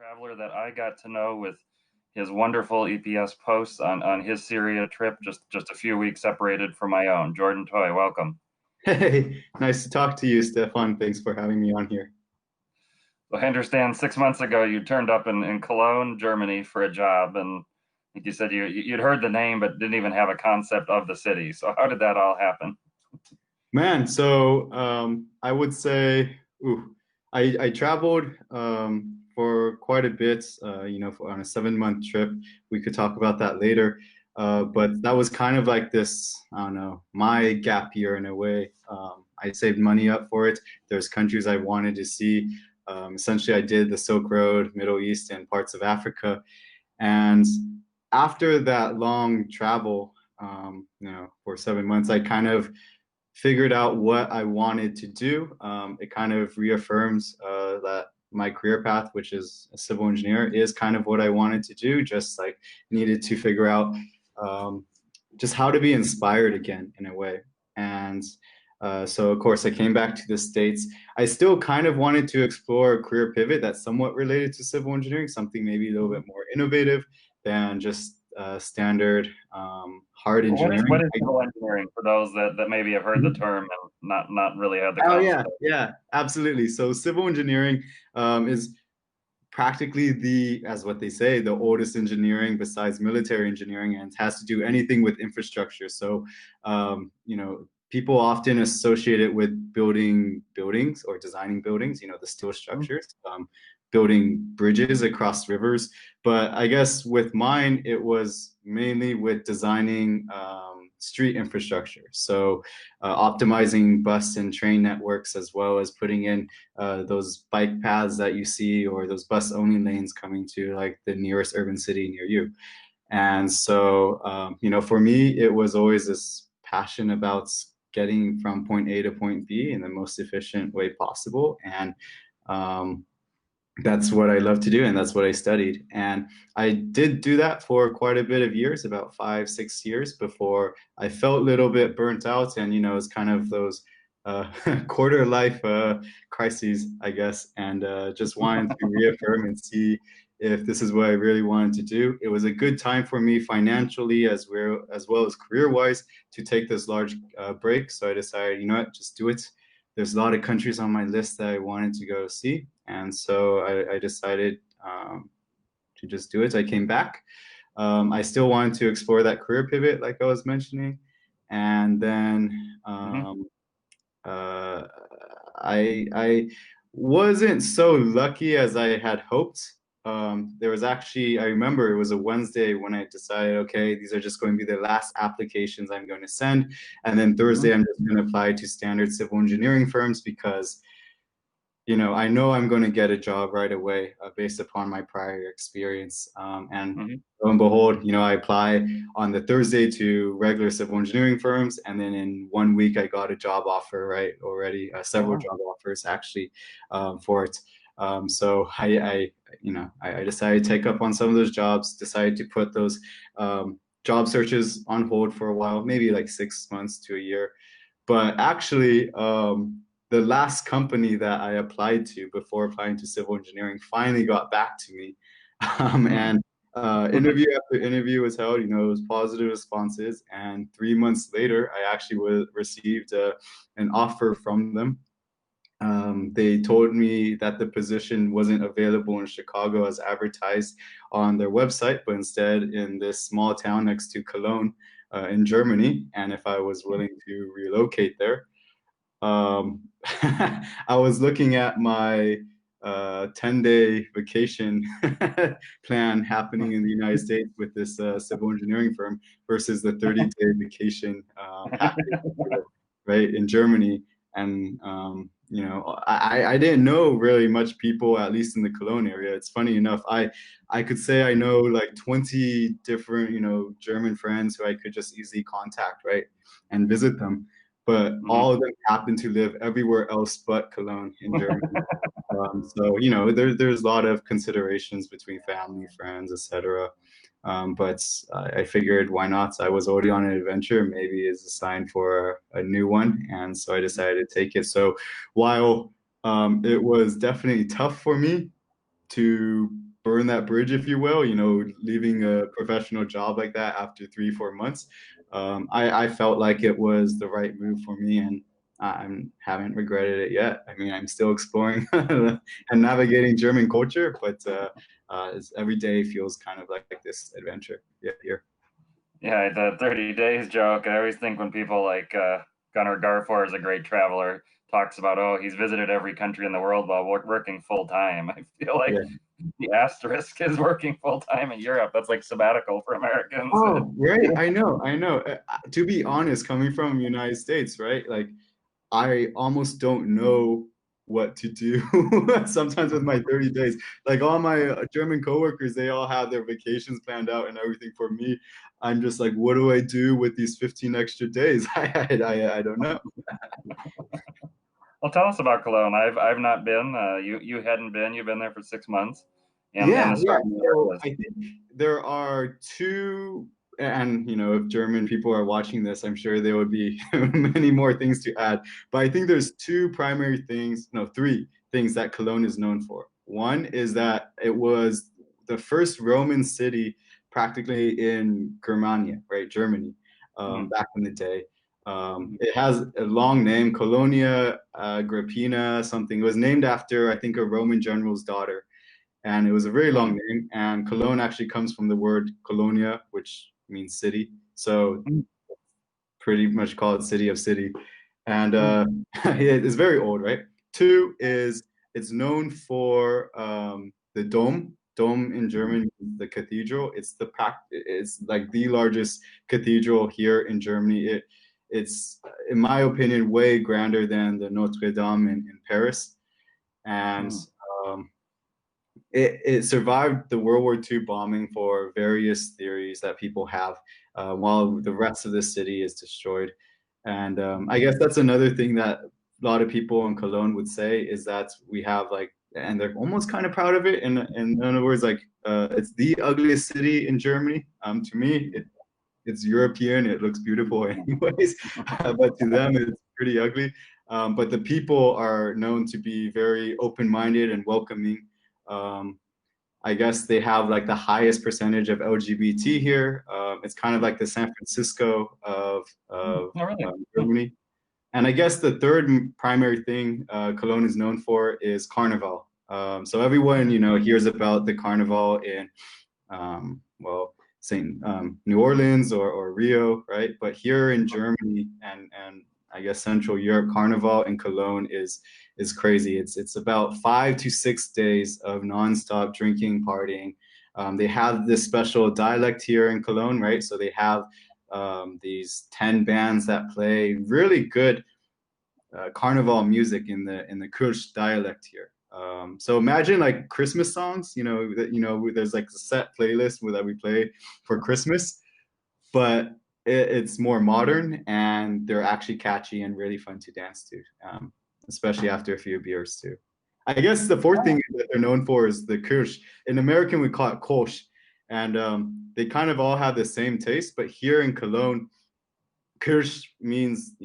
traveler that I got to know with his wonderful EPS posts on his Syria trip, just a few weeks separated from my own. Jordan Toy, welcome. Hey, nice to talk to you, Stefan. Thanks for having me on here. So I understand 6 months ago you turned up in Cologne, Germany for a job, and I think you said you'd heard the name but didn't even have a concept of the city. So how did that all happen? Man, so I would say, I traveled for quite a bit, on a 7-month trip. We could talk about that later. But that was kind of like this, I don't know, my gap year in a way. I saved money up for it. There's countries I wanted to see. Essentially, I did the Silk Road, Middle East, and parts of Africa. And after that long travel, for 7 months, I kind of figured out what I wanted to do. It kind of reaffirms that my career path, which is a civil engineer, is kind of what I wanted to do. Just like needed to figure out just how to be inspired again in a way. And so, of course, I came back to the States. I still kind of wanted to explore a career pivot that's somewhat related to civil engineering, something maybe a little bit more innovative than just standard hard What engineering. is civil engineering for those that maybe have heard the term and not really had the Oh yeah, concept? yeah, absolutely. So civil engineering is practically as what they say, the oldest engineering besides military engineering, and has to do anything with infrastructure. So, people often associate it with building buildings or designing buildings, the steel structures, building bridges across rivers. But I guess with mine, it was mainly with designing street infrastructure. So, optimizing bus and train networks, as well as putting in those bike paths that you see, or those bus only lanes coming to like the nearest urban city near you. And so, for me, it was always this passion about getting from point A to point B in the most efficient way possible. And that's what I love to do, and that's what I studied. And I did do that for quite a bit of years, about 5, 6 years, before I felt a little bit burnt out. And, it's kind of those quarter life crises, I guess, and just wanted to reaffirm and see if this is what I really wanted to do. It was a good time for me financially as well as career-wise to take this large break. So I decided, you know what, just do it. There's a lot of countries on my list that I wanted to go see. And so I decided to just do it. I came back. I still wanted to explore that career pivot, like I was mentioning. And then Mhm. I wasn't so lucky as I had hoped. There was actually, I remember it was a Wednesday when I decided, okay, these are just going to be the last applications I'm going to send. And then Thursday, I'm just going to apply to standard civil engineering firms because I know I'm going to get a job right away based upon my prior experience. And Mhm. lo and behold, I apply on the Thursday to regular civil engineering firms, and then in 1 week I got a job offer, right, already, Oh, several wow. job offers actually for it. So I decided to take up on some of those jobs, decided to put those job searches on hold for a while, maybe like 6 months to a year. But actually, the last company that I applied to before applying to civil engineering finally got back to me. Mhm. And interview after interview was held, it was positive responses. And 3 months later, I actually received an offer from them. They told me that the position wasn't available in Chicago as advertised on their website, but instead in this small town next to Cologne in Germany, and if I was willing to relocate there. I was looking at my 10-day vacation plan happening in the United States with this civil engineering firm versus the 30-day vacation happening right in Germany. And I didn't know really much people, at least in the Cologne area. It's funny enough, I could say I know like 20 different German friends who I could just easily contact, right, and visit them. But Mhm. all of them happen to live everywhere else but Cologne in Germany. So there's a lot of considerations between family, friends, etc. But I figured, why not? I was already on an adventure. Maybe it's a sign for a new one, and so I decided to take it. So while it was definitely tough for me to burn that bridge, if you will, leaving a professional job like that after 3, 4 months. I felt like it was the right move for me, and I haven't regretted it yet. I mean, I'm still exploring and navigating German culture, but every day feels kind of like this adventure. Yeah, here. Yeah, the 30 days joke. I always think when people like Gunnar Garfor is a great traveler, talks about, oh, he's visited every country in the world while working full time. I feel like Yeah. the asterisk is working full time in Europe. That's like sabbatical for Americans. Oh, right. I know. I know. To be honest, coming from United States, right? Like I almost don't know what to do sometimes with my 30 days. Like all my German coworkers, they all have their vacations planned out and everything. For me, I'm just like, what do I do with these 15 extra days? I don't know. Well, tell us about Cologne. I've not been. You hadn't been. You've been there for 6 months, and Yeah, the yeah. surrounding So areas. I think there are two, and if German people are watching this, I'm sure there would be many more things to add. But I think there's two primary things, no, three things that Cologne is known for. One is that it was the first Roman city practically in Germania, right? Germany, Hmm. back in the day. It has a long name, Colonia Agrippina, something. It was named after, I think, a Roman general's daughter, and it was a very Hmm. long name. And Cologne actually comes from the word Colonia, which means city. So pretty much call it city of city. And it's very old, right? Two is it's known for the dome. Dome in German, the cathedral. It's like the largest cathedral here in Germany. It's, in my opinion, way grander than the Notre Dame in Paris. And Hmm. um, it survived the World War II bombing for various theories that people have, while the rest of the city is destroyed. And I guess that's another thing that a lot of people in Cologne would say is that we have like, and they're almost kind of proud of it. In other words, like it's the ugliest city in Germany. To me, it's European. It looks beautiful anyways, but to them, it's pretty ugly. But the people are known to be very open-minded and welcoming. Um, I guess they have like the highest percentage of LGBT here. It's kind of like the San Francisco of Oh, really? Germany. And I guess the third primary thing Cologne is known for is Carnival. So everyone, hears about the Carnival in, well, St. New Orleans or Rio, right? But here in Germany and I guess Central Europe, Carnival in Cologne is crazy. It's about 5 to 6 days of nonstop drinking, partying. They have this special dialect here in Cologne, right? So they have these 10 bands that play really good carnival music in the Kurdish dialect here. So imagine like Christmas songs, there's like a set playlist that we play for Christmas, but it's more modern and they're actually catchy and really fun to dance to, especially after a few beers too. I guess the fourth thing that they're known for is the Kirsch. In American, we call it Kolsch, and they kind of all have the same taste, but here in Cologne, Kirsch means,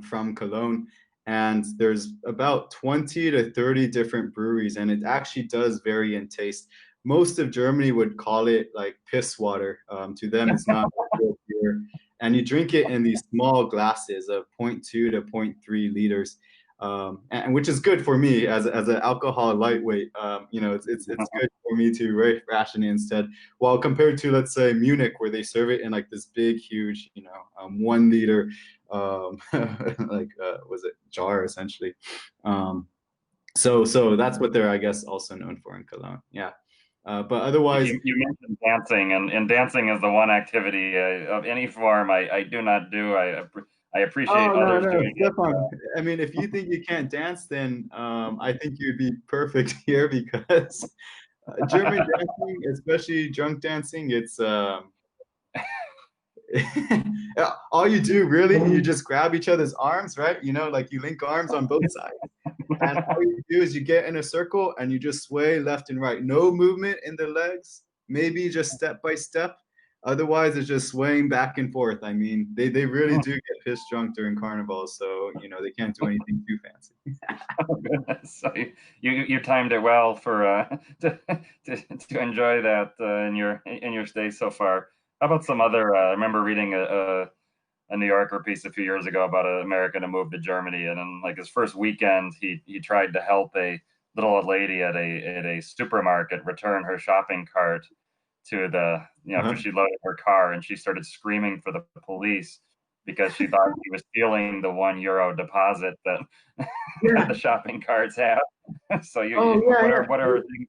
from Cologne. And there's about 20 to 30 different breweries, and it actually does vary in taste. Most of Germany would call it like piss water. To them, it's not real beer. And you drink it in these small glasses of zero point 0.2 to zero point 0.3 liters, and which is good for me as an alcohol lightweight. It's good for me to ration it instead. Well, compared to, let's say, Munich, where they serve it in like this big, huge, 1 liter, like was it jar essentially. So that's what they're, I guess, also known for in Cologne. Yeah, but otherwise, You mentioned dancing, and dancing is the one activity of any form I do not do. I appreciate oh no, others no, doing it. Stefan. I mean, if you think you can't dance, then I think you'd be perfect here because German dancing, especially drunk dancing, it's all you do really, you just grab each other's arms, right? Like you link arms on both sides. And all you do is you get in a circle and you just sway left and right. No movement in the legs, maybe just step by step. Otherwise, it's just swaying back and forth. I mean, they really do get pissed drunk during carnival, so they can't do anything too fancy. goodness. So you timed it well for to enjoy that in your stay so far. How about some other? I remember reading a New Yorker piece a few years ago about an American who moved to Germany, and in like his first weekend, he tried to help a little old lady at a supermarket return her shopping cart to the after Uh-huh. she loaded her car, and she started screaming for the police because she thought he was stealing the €1 deposit that that Yeah. the shopping carts have. So Oh, yeah, yeah. what are things?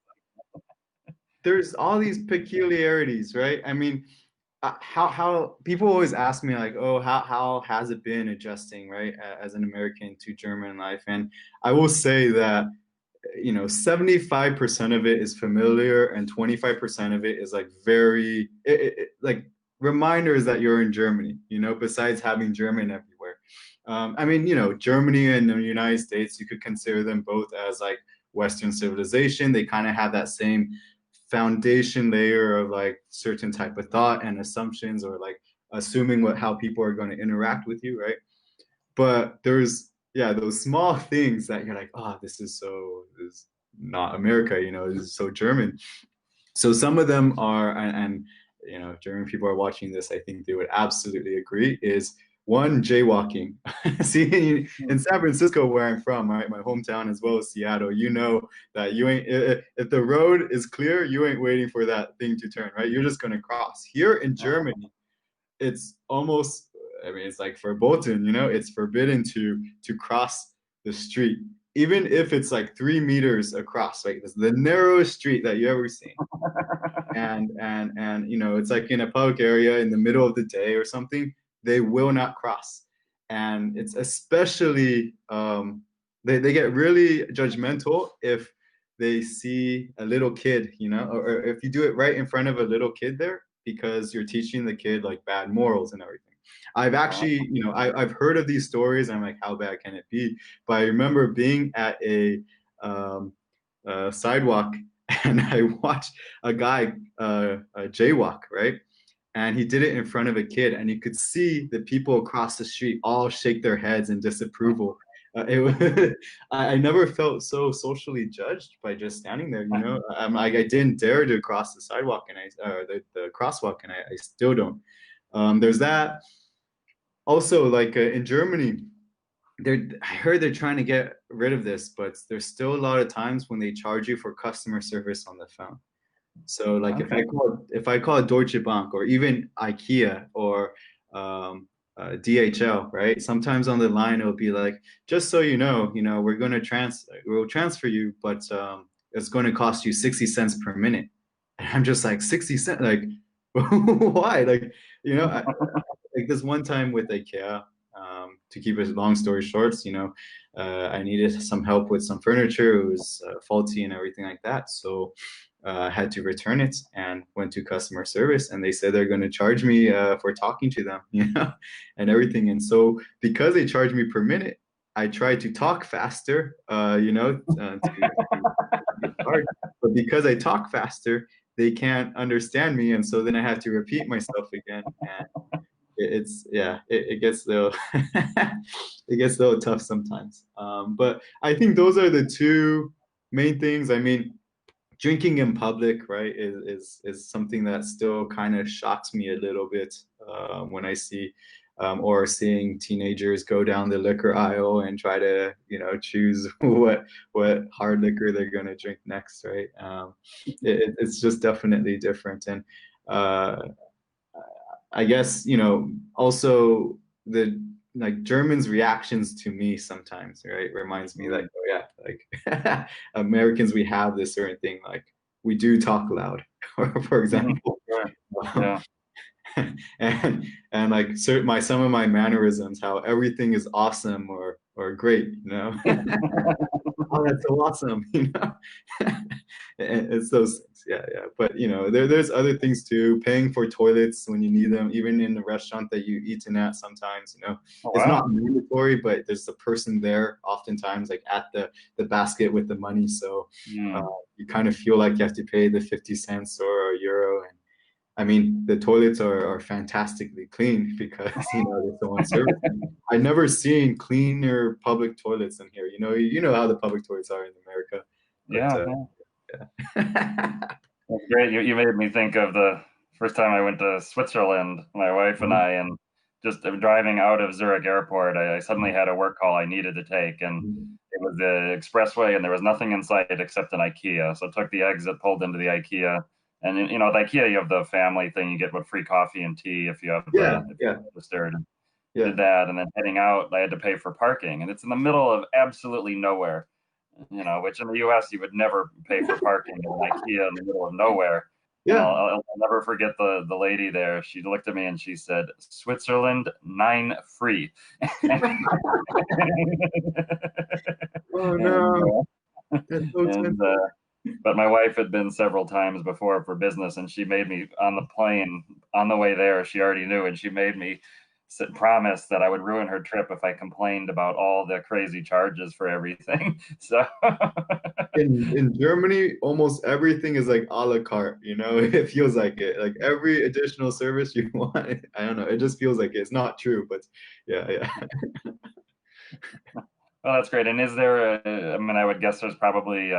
There's all these peculiarities, right? I mean, how people always ask me like, oh, how has it been adjusting, right, as an American to German life? And I will say that 75% of it is familiar and 25% of it is like like reminders that you're in Germany, besides having German everywhere. I mean, Germany and the United States, you could consider them both as like Western civilization. They kind of have that same foundation layer of like certain type of thought and assumptions, or like assuming how people are going to interact with you, right? But there's, yeah, those small things that you're like, oh, this is not America, this is so German. So some of them are, and German people are watching this, I think they would absolutely agree, is one, jaywalking. See, in San Francisco, where I'm from, right, my hometown, as well as Seattle, that you ain't, if the road is clear, you ain't waiting for that thing to turn, right? You're just going to cross. Here in Germany, it's almost, I mean, it's like verboten, it's forbidden to cross the street, even if it's like 3 meters across, like this the narrowest street that you ever seen. And it's like in a public area in the middle of the day or something, they will not cross. And it's especially they get really judgmental if they see a little kid, or if you do it right in front of a little kid there, because you're teaching the kid like bad morals and everything. I've actually, I've heard of these stories. And I'm like, how bad can it be? But I remember being at a sidewalk and I watched a guy jaywalk, right? And he did it in front of a kid, and you could see the people across the street all shake their heads in disapproval. It was, I never felt so socially judged by just standing there. I didn't dare to cross the sidewalk and the crosswalk, and I still don't. There's that. Also, like in Germany, I heard they're trying to get rid of this, but there's still a lot of times when they charge you for customer service on the phone. So like Okay. if I call Deutsche Bank or even IKEA or DHL, right? Sometimes on the line it'll be like, just so we'll transfer you, but it's going to cost you 60 cents per minute. And I'm just like 60 cents, like why? Like, like this one time with IKEA, to keep a long story short, I needed some help with some furniture. It was faulty and everything like that. So I had to return it and went to customer service, and they said they're going to charge me for talking to them, and everything. And so because they charge me per minute, I tried to talk faster, to charge. But because I talk faster, they can't understand me, and so then I have to repeat myself again. And it gets a little it gets a little tough sometimes. But I think those are the two main things. I mean, drinking in public, right, is something that still kind of shocks me a little bit when I see or seeing teenagers go down the liquor aisle and try to choose what hard liquor they're going to drink next, right? It's just definitely different. And I guess also the like Germans' reactions to me sometimes, right, reminds me like, oh yeah, like Americans, we have this certain thing, like we do talk loud, for example. Yeah. And like some of my mannerisms, how everything is awesome or great, oh, that's so awesome, it's those things, yeah. But there's other things too. Paying for toilets when you need them, even in the restaurant that you eat in at. Sometimes, Oh, it's not wow. mandatory, but there's a person there, oftentimes, like at the basket with the money. So Hmm. you kind of feel like you have to pay the 50 cents or a euro, I mean, the toilets are fantastically clean because, they're so on service. I've never seen cleaner public toilets in here. You know how the public toilets are in America, but Yeah, yeah. yeah. That's great. You made me think of the first time I went to Switzerland, my wife and I, and just driving out of Zurich Airport, I suddenly had a work call I needed to take, and it was the expressway, and there was nothing in sight except an IKEA. So I took the exit, pulled into the IKEA, and at IKEA you have the family thing. You get free coffee and tea if you have Yeah, if you're yeah, registered. yeah. Did that, and then heading out, I had to pay for parking, and it's in the middle of absolutely nowhere. Which in the U.S. you would never pay for parking in IKEA in the middle of nowhere. And Yeah. I'll never forget the lady there. She looked at me and she said, "Switzerland, 9 free." Oh and no, that's so and expensive. but my wife had been several times before for business, and she made me on the plane on the way there. She already knew, and she made me promise that I would ruin her trip if I complained about all the crazy charges for everything. So In Germany, almost everything is like a la carte, it feels like it. Like every additional service you want, I don't know, it just feels like it. It's not true, but yeah, yeah. well, that's great. And is there I mean, I would guess there's probably,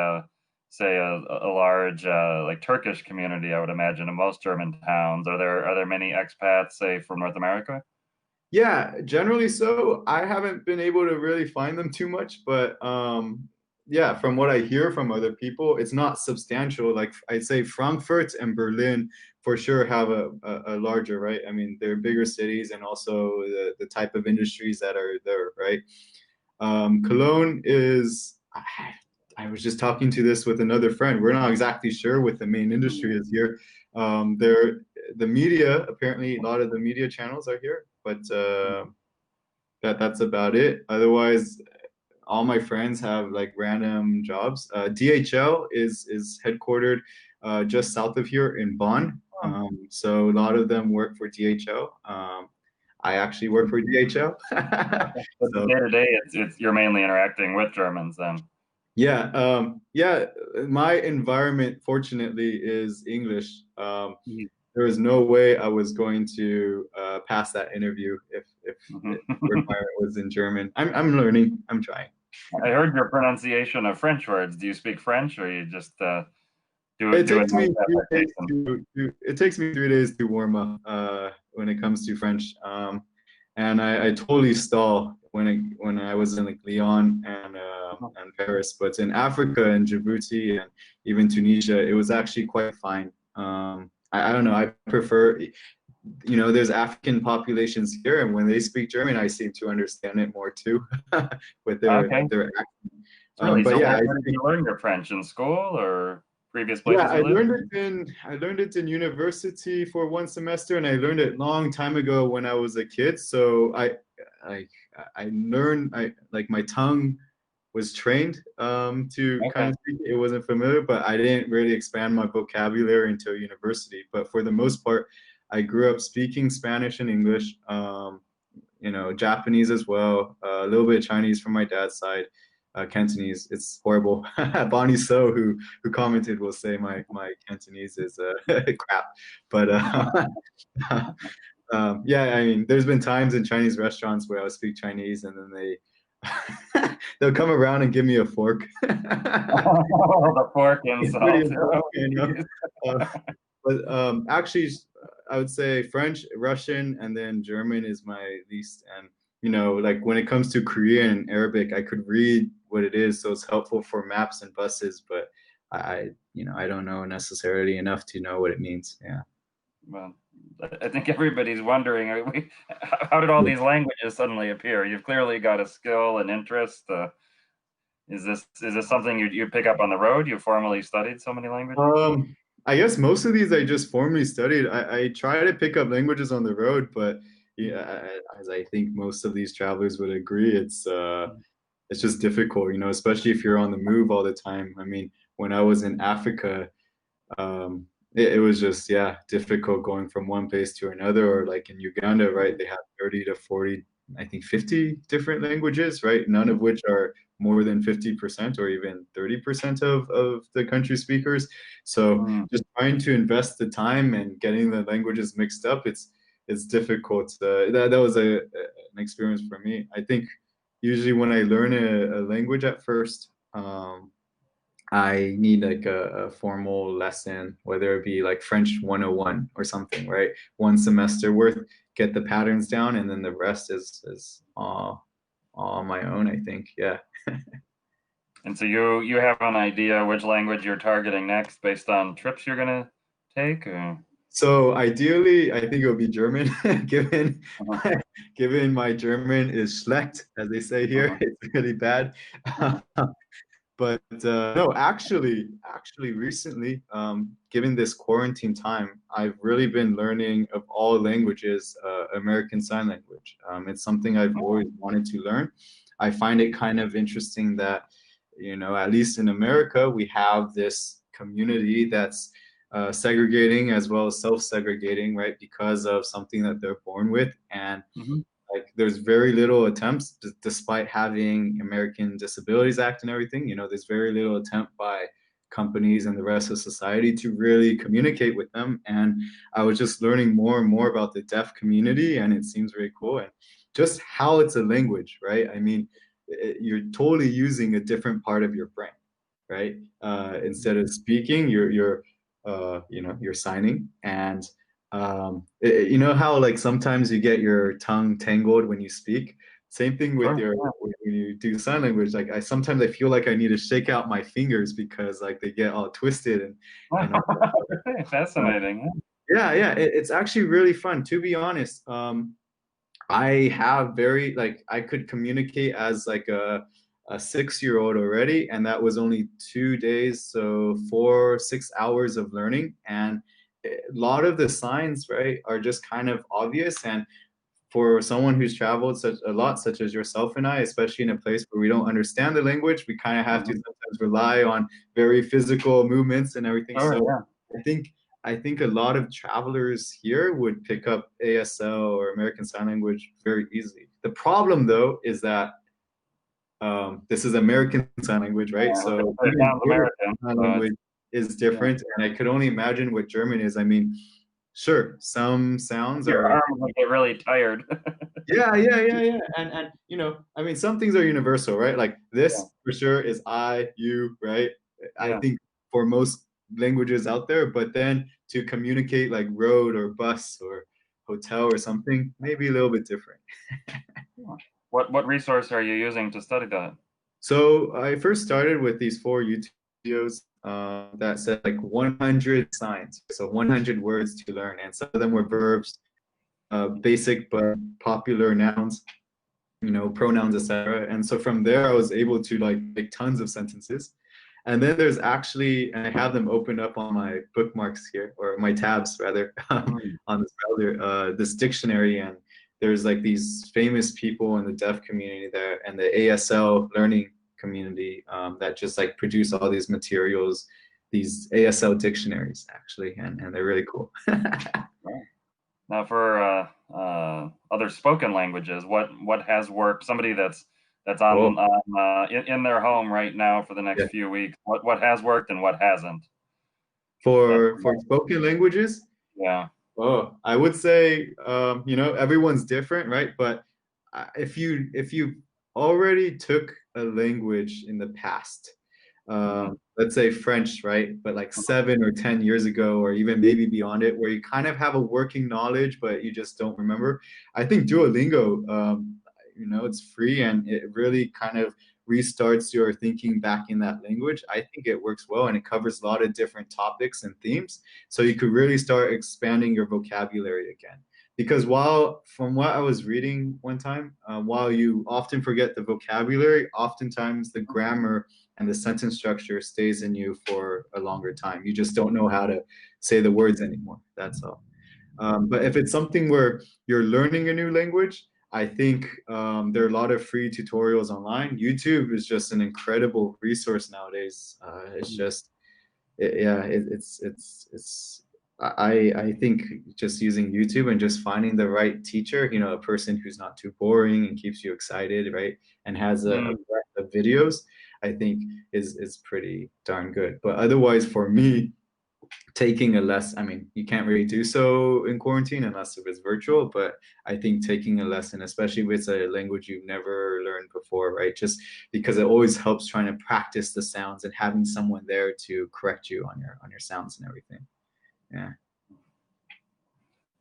say, a large like Turkish community, I would imagine, in most German towns. Are there many expats, say, from North America? Yeah, generally so. I haven't been able to really find them too much, but yeah, from what I hear from other people, it's not substantial. Like I'd say Frankfurt and Berlin for sure have a larger, right? I mean, they're bigger cities and also the type of industries that are there, right? Cologne is, I was just talking to this with another friend. We're not exactly sure what the main industry is here. The media, apparently, a lot of the media channels are here, but that's about it. Otherwise, all my friends have like random jobs. DHL is headquartered just south of here in Bonn. So a lot of them work for DHL. I actually work for DHL. But So day to day, you're mainly interacting with Germans then. yeah, yeah. My environment, fortunately, is English. There was no way I was going to pass that interview if the requirement was in German. I'm learning. I'm trying. I heard your pronunciation of French words. Do you speak French, or you just It do it takes me nice 3 days application? it takes me 3 days to warm up when it comes to French. And I totally stall when I was in like Lyon and Paris, but in Africa and Djibouti and even Tunisia, it was actually quite fine. I don't know. I prefer, there's African populations here, and when they speak German, I seem to understand it more too, with Okay, their accent. really. But So yeah, where did you learn your French, in school or previous yeah, places you lived? I learned it in university for 1 semester, and I learned it long time ago when I was a kid. So I I learned, I like my tongue was trained to kind Okay. of speak. It wasn't familiar, but I didn't really expand my vocabulary until university. But for the most part, I grew up speaking Spanish and English, Japanese as well, a little bit of Chinese from my dad's side, Cantonese. It's horrible. Bonnie So, who commented, will say my Cantonese is crap. But yeah, I mean, there's been times in Chinese restaurants where I'll speak Chinese and then they'll come around and give me a fork. The pork It's pretty insult. annoying, Oh, geez. Uh, but actually, I would say French, Russian, and then German is my least. And like when it comes to Korean and Arabic, I could read what it is, so it's helpful for maps and buses. But I don't know necessarily enough to know what it means. Yeah. Well, I think everybody's wondering, how did all these languages suddenly appear? You've clearly got a skill and interest. Is this something you pick up on the road? You formally studied so many languages? I guess most of these I just formally studied. I try to pick up languages on the road, but yeah, as I think most of these travelers would agree, it's just difficult, especially if you're on the move all the time. I mean, when I was in Africa, it was just, yeah, difficult going from one place to another, or like in Uganda, right? They have 30 to 40 I think 50 different languages, right? None of which are more than 50% or even 30% of the country speakers. So Mm. just trying to invest the time and getting the languages mixed up, it's difficult. That was an experience for me. I think usually when I learn a language at first, I need like a formal lesson, whether it be like French 101 or something, right? One semester worth, get the patterns down, and then the rest is all on my own, I think. Yeah. And so you have an idea which language you're targeting next based on trips you're gonna take, or? So ideally, I think it would be German, given Uh-huh, given my German is schlecht, as they say here. uh-huh, It's really bad. uh-huh. But no, actually, recently, given this quarantine time, I've really been learning of all languages, American Sign Language. It's something I've always wanted to learn. I find it kind of interesting that, at least in America, we have this community that's segregating as well as self-segregating, right, because of something that they're born with. And Mhm. like there's very little attempts, despite having American Disabilities Act and everything. There's very little attempt by companies and the rest of society to really communicate with them. And I was just learning more and more about the deaf community, and it seems very cool. And just how it's a language, right? I mean, you're totally using a different part of your brain, right? Instead of speaking, you're signing. And you know how like sometimes you get your tongue tangled when you speak? Same thing with Sure. when you do sign language. Like I feel like I need to shake out my fingers because like they get all twisted and all that. Okay, Uh, fascinating. yeah, it's actually really fun. To be honest, I have very like I could communicate as like a 6-year-old already, and that was only 2 days, so 4 6 hours of learning. And a lot of the signs, right, are just kind of obvious. And for someone who's traveled such a lot, such as yourself and I, especially in a place where we don't understand the language, we kind of have to Mhm. sometimes rely on very physical movements and everything. Sure, So yeah. I think I think a lot of travelers here would pick up ASL or American Sign Language very easily. The problem, though, is that this is American Sign Language, right? So It even sounds British American, Sign so it's Language is yeah. different, and I could only imagine what German is. I mean, sure, some sounds Your are arms will get really tired. yeah. And I mean, some things are universal, right? Like Yeah, this for sure is I, you, right? I yeah. think for most languages out there, but then to communicate like road or bus or hotel or something, maybe a little bit different. Yeah. What resource are you using to study that? So I first started with these 4 YouTube videos that said like 100 signs, so 100 words to learn, and some of them were verbs, basic but popular nouns, pronouns, etc. And so from there, I was able to like make tons of sentences. And then there's actually, and I have them opened up on my bookmarks here, or my tabs rather, Mm. on this browser, this dictionary. And there's like these famous people in the deaf community there and the ASL learning community that just like produce all these materials, these ASL dictionaries actually, and they're really cool. Right. Now for other spoken languages, what has worked? Somebody that's Oh, in their home right now for the next yeah. few weeks. What has worked and what hasn't? That For spoken languages, yeah. oh, I would say, everyone's different, right? But if you already took a language in the past, Mhm. let's say French, right? But like 7 or 10 years ago, or even maybe beyond it, where you kind of have a working knowledge, but you just don't remember. I think Duolingo, it's free and it really kind of restarts your thinking back in that language. I think it works well and it covers a lot of different topics and themes. So you could really start expanding your vocabulary again. Because from what I was reading one time, while you often forget the vocabulary, oftentimes the grammar and the sentence structure stays in you for a longer time. You just don't know how to say the words anymore. That's all. But if it's something where you're learning a new language, I think there are a lot of free tutorials online. YouTube is just an incredible resource nowadays. It's just, yeah, it's I think just using YouTube and just finding the right teacher, a person who's not too boring and keeps you excited, right? And has a Mm, breadth of videos, I think is pretty darn good. But otherwise, for me, taking a lesson, I mean, you can't really do so in quarantine unless if it's virtual, but I think taking a lesson, especially with a language you've never learned before, right? Just because it always helps trying to practice the sounds and having someone there to correct you on your sounds and everything. Yeah.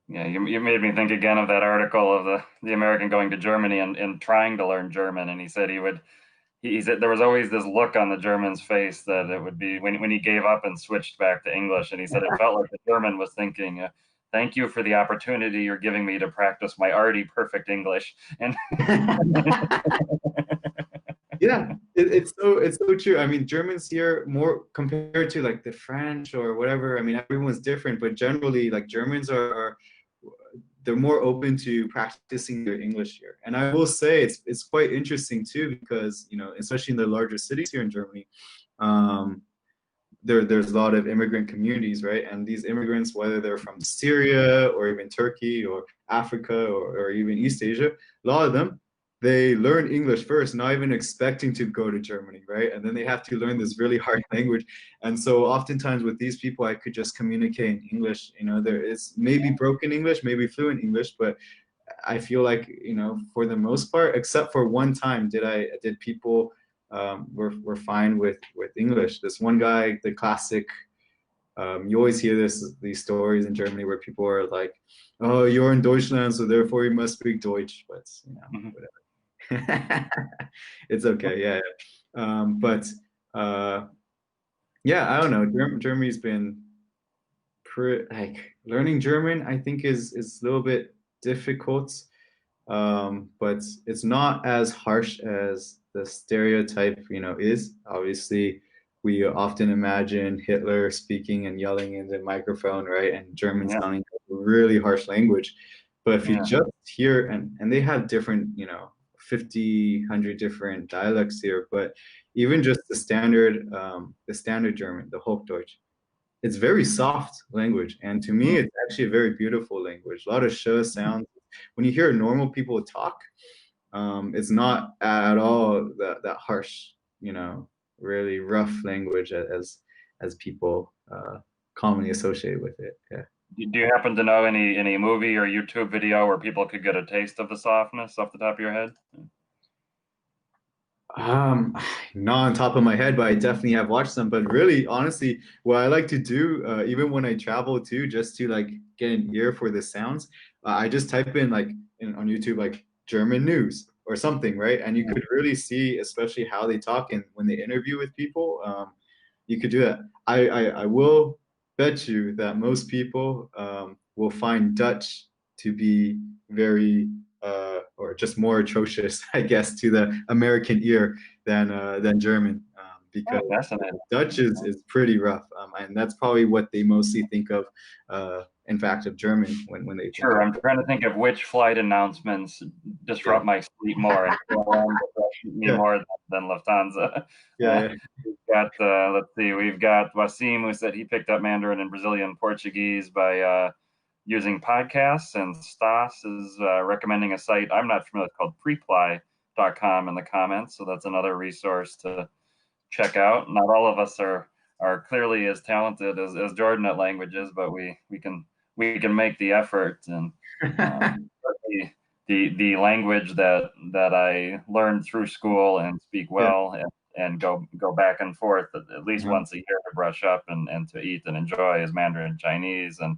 yeah, you made me think again of that article of the American going to Germany and trying to learn German, and he said he said there was always this look on the German's face that it would be when he gave up and switched back to English, and he said it felt like the German was thinking, "Thank you for the opportunity you're giving me to practice my already perfect English." And Yeah, it's so true. I mean, Germans here more compared to like the French or whatever. I mean, everyone's different, but generally, like Germans are they're more open to practicing their English here. And I will say it's quite interesting too because especially in the larger cities here in Germany, um, there's a lot of immigrant communities, right? And these immigrants, whether they're from Syria or even Turkey or Africa or even East Asia, a lot of them, they learn English first, not even expecting to go to Germany, right? And then they have to learn this really hard language. And so oftentimes with these people, I could just communicate in English. There is maybe broken English, maybe fluent English, but I feel like, for the most part, except for one time, did people were fine with English. This one guy, the classic, you always hear these stories in Germany where people are like, "Oh, you're in Deutschland, so therefore you must speak Deutsch." But whatever. It's okay, yeah. But yeah, I don't know. Germany's been like learning German. I think is a little bit difficult, but it's not as harsh as the stereotype, is. Obviously, we often imagine Hitler speaking and yelling in the microphone, right? And German yeah, sounding like a really harsh language. But if you yeah, just hear, and they have different, 50, 100 different dialects here, but even just the standard German, the Hochdeutsch, it's very soft language. And to me, mm, it's actually a very beautiful language. A lot of sh sounds. When you hear normal people talk, it's not at all that harsh, really rough language as people commonly associate with it. Yeah. do you happen to know any movie or YouTube video where people could get a taste of the softness off the top of your head? Um, Not on top of my head, but I definitely have watched them. But really, honestly, what I like to do, even when I travel too, just to like get an ear for the sounds, I just type in like on YouTube like German news or something, right? And you could really see, especially how they talk and when they interview with people. You could do that. I will bet you that most people will find Dutch to be very or just more atrocious, I guess, to the American ear than German, because Oh, fascinating. Dutch is pretty rough, and that's probably what they mostly think of, in fact, of German when they think Sure, of. I'm trying to think of which flight announcements Yeah, disrupt my sleep more and me yeah, more than Lufthansa. yeah, Let's see, we've got Wasim who said he picked up Mandarin and Brazilian Portuguese by using podcasts, and Stas is recommending a site I'm not familiar with called preply.com in the comments. So that's another resource to check out. Not all of us are clearly as talented as Jordan at languages, but we can make the effort. And yeah. the language that I learned through school and speak Yeah. well and go back and forth at least Uh-huh. once a year to brush up and to eat and enjoy is Mandarin Chinese. And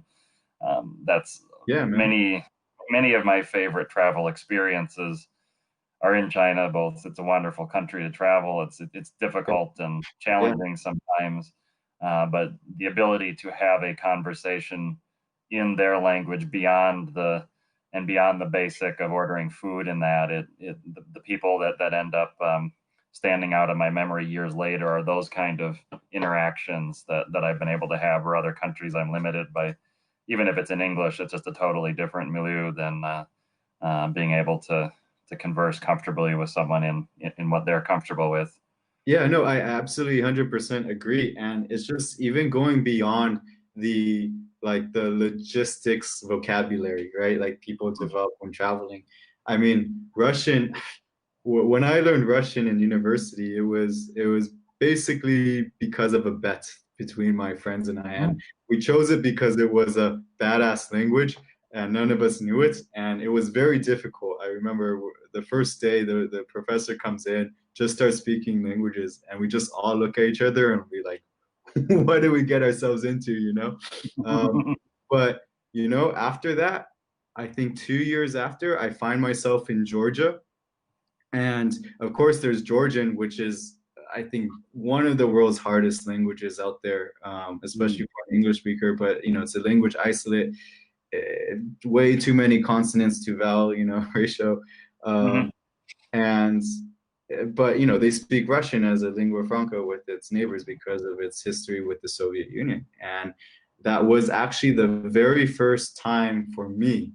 that's Yeah, man. many of my favorite travel experiences are in China. Both, it's a wonderful country to travel. It's difficult and Yeah. challenging sometimes, but the ability to have a conversation in their language beyond the basic of ordering food and that the people that end up standing out in my memory years later are those kind of interactions that I've been able to have. Where other countries I'm limited by, even if it's in English, it's just a totally different milieu than being able to converse comfortably with someone in what they're comfortable with. Yeah, no, I absolutely 100% agree. And it's just even going beyond the the logistics vocabulary, right? Like people develop when traveling. I mean, Russian, when I learned Russian in university, it was basically because of a bet between my friends and I, and we chose it because it was a badass language, and none of us knew it, and it was very difficult. I remember the first day, the professor comes in, just starts speaking languages, and we just all look at each other and we like, what did we get ourselves into, you know? But after that, I think 2 years after, I find myself in Georgia, and of course, there's Georgian, which is, I think, one of the world's hardest languages out there, especially for an English speaker. But it's a language isolate, way too many consonants to vowel, ratio, Mhm. and but they speak Russian as a lingua franca with its neighbors because of its history with the Soviet Union, and that was actually the very first time for me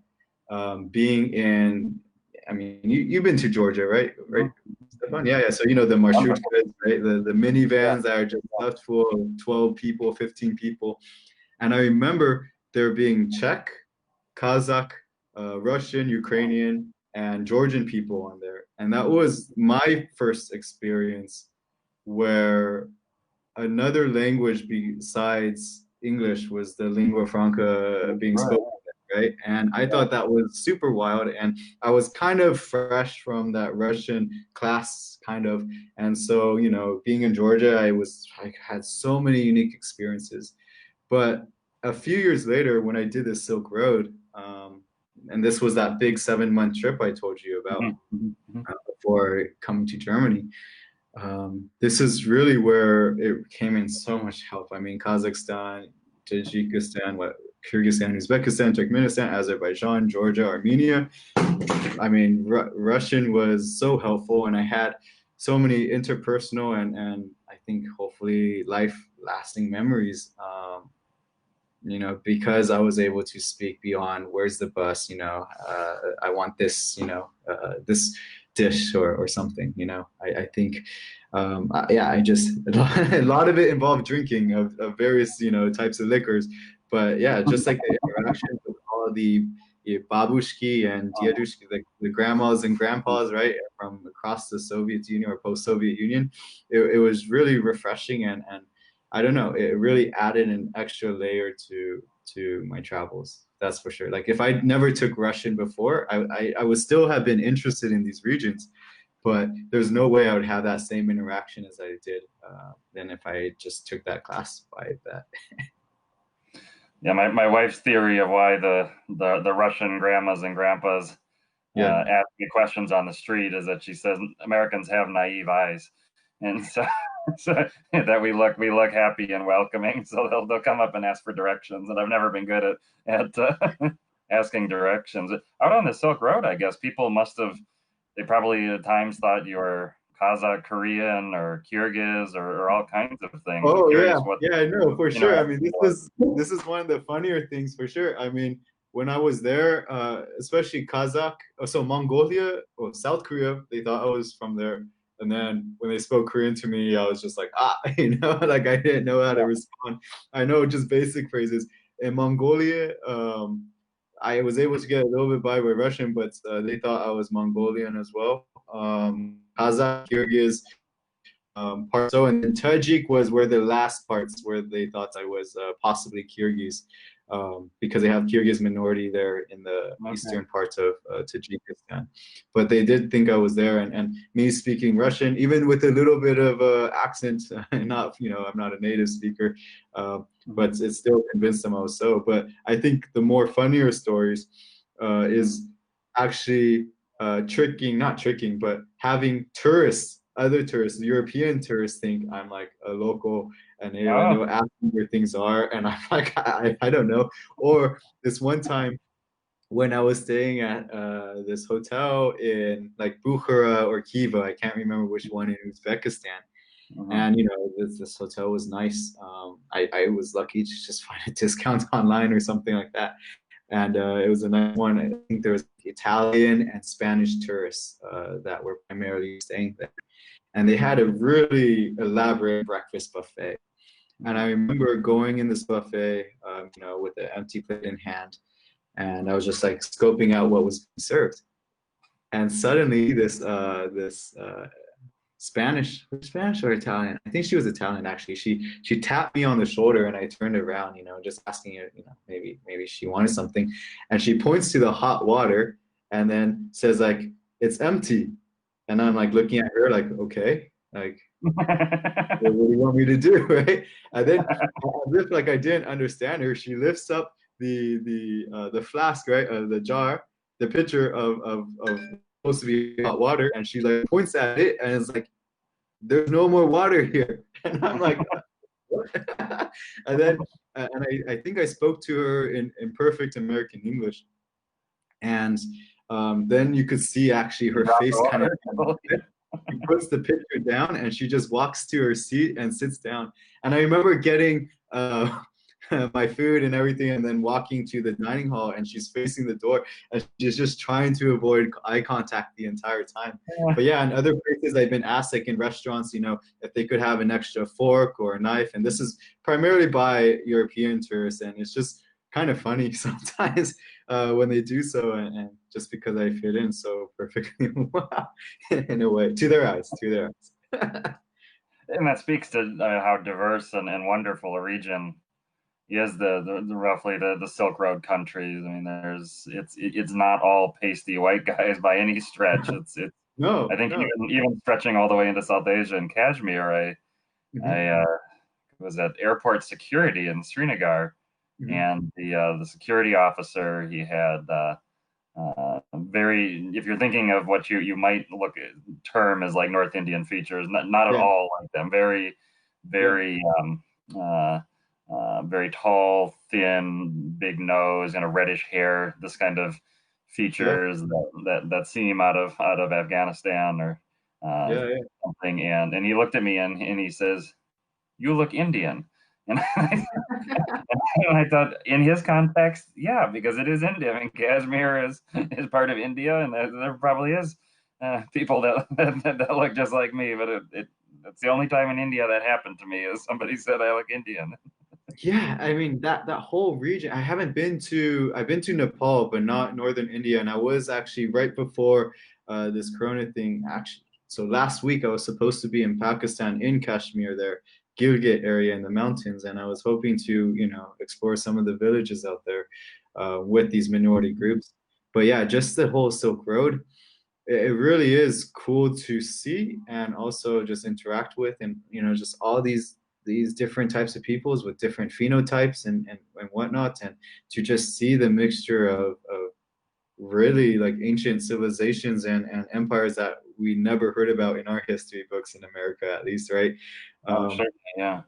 being in. I mean, you've been to Georgia, right? Right, Stefan? Yeah, yeah. So the marshrutkas, right? The minivans that are just stuffed full of 12 people, 15 people. And I remember there being Czech, Kazakh, Russian, Ukrainian, and Georgian people on there. And that was my first experience where another language besides English was the lingua franca being Right. spoken, right? And I thought that was super wild. And I was kind of fresh from that Russian class, kind of. And so, being in Georgia, I had so many unique experiences. But a few years later, when I did the Silk Road, and this was that big 7-month trip I told you about before coming to Germany, this is really where it came in so much help. I mean, Kazakhstan, Tajikistan, Kyrgyzstan, Uzbekistan, Turkmenistan, Azerbaijan, Georgia, Armenia. I mean, Russian was so helpful, and I had so many interpersonal and I think hopefully life-lasting memories. Because I was able to speak beyond where's the bus, I want this, this dish or something, I think, yeah, I just, a lot of it involved drinking of various, types of liquors. But yeah, just like the interactions with all the babushki and diedushki, the grandmas and grandpas, right, from across the Soviet Union or post-Soviet Union, it was really refreshing, and I don't know, it really added an extra layer to my travels. That's for sure. Like if I never took Russian before, I would still have been interested in these regions, but there's no way I would have that same interaction as I did than if I just took that class by that. Yeah, my wife's theory of why the Russian grandmas and grandpas Yeah. ask me questions on the street is that she says Americans have naive eyes, and so, so that we look happy and welcoming, so they'll come up and ask for directions, and I've never been good at asking directions out on the Silk Road. I guess people they probably at times thought you were Kazakh, Korean, or Kyrgyz, or all kinds of things. I'm Oh curious yeah, what yeah, no, for sure. I mean, interaction was. this is one of the funnier things for sure. I mean, when I was there, especially Kazakh, so Mongolia or South Korea, they thought I was from there. And then when they spoke Korean to me, I was just like, like I didn't know how to respond. I know just basic phrases. In Mongolia, I was able to get a little bit by with Russian, but they thought I was Mongolian as well. Kazakh, Kyrgyz, part. So, and then Tajik was where the last parts where they thought I was possibly Kyrgyz, because they have Kyrgyz minority there in the eastern parts of Tajikistan. But they did think I was there, and me speaking Russian, even with a little bit of accent, not, I'm not a native speaker, but it still convinced them I was so. But I think the more funnier stories is actually not tricking, but having other tourists, European tourists think I'm like a local and they'll ask me where things are, and I'm like, I don't know. Or this one time when I was staying at this hotel in like Bukhara or Kiva, I can't remember which one, in Uzbekistan. And this hotel was nice. I was lucky to just find a discount online or something like that. And it was a nice one. I think there was Italian and Spanish tourists that were primarily staying there. And they had a really elaborate breakfast buffet. And I remember going in this buffet, with an empty plate in hand, and I was just like scoping out what was being served. And suddenly, this Spanish or Italian. I think she was Italian actually. She tapped me on the shoulder and I turned around, just asking her, maybe she wanted something. And she points to the hot water and then says like, it's empty. And I'm like looking at her like, okay, like what do you want me to do, right? And then as if like I didn't understand her, she lifts up the flask, right, the jar, the pitcher of supposed to be hot water, and she like points at it and it's like, there's no more water here. And I'm like, what? And then I think I spoke to her in perfect American English, and then you could see actually her face kind of. She puts the picture down and she just walks to her seat and sits down. And I remember getting my food and everything and then walking to the dining hall, and she's facing the door and she's just trying to avoid eye contact the entire time. But yeah, in other places I've been asked, like in restaurants, if they could have an extra fork or a knife. And this is primarily by European tourists. And it's just kind of funny sometimes when they do so, and just because I fit in so perfectly in a way, to their eyes. And that speaks to how diverse and wonderful a region is the roughly the Silk Road countries. I mean, it's not all pasty white guys by any stretch. It's No, I think no. even stretching all the way into South Asia and Kashmir. I was at airport security in Srinagar, and the security officer, he had very, if you're thinking of what you might look at term as like North Indian features, not at all like them. Very very very tall, thin, big nose, and a reddish hair. This kind of features that seem out of Afghanistan or something. And he looked at me and he says, "You look Indian." And I thought, in his context, yeah, because it is India. I mean, Kashmir is part of India, and there probably is people that look just like me. But it's the only time in India that happened to me is somebody said I look Indian. Yeah, I mean that whole region. I've been to Nepal, but not northern India. And I was actually right before this Corona thing. Actually, so last week I was supposed to be in Pakistan, in Kashmir there, Gilgit area in the mountains, and I was hoping to, explore some of the villages out there with these minority groups. But yeah, just the whole Silk Road, it really is cool to see and also just interact with, and just all these different types of peoples with different phenotypes and whatnot, and to just see the mixture of really like ancient civilizations and empires that we never heard about in our history books in America, at least, right? Sure, yeah.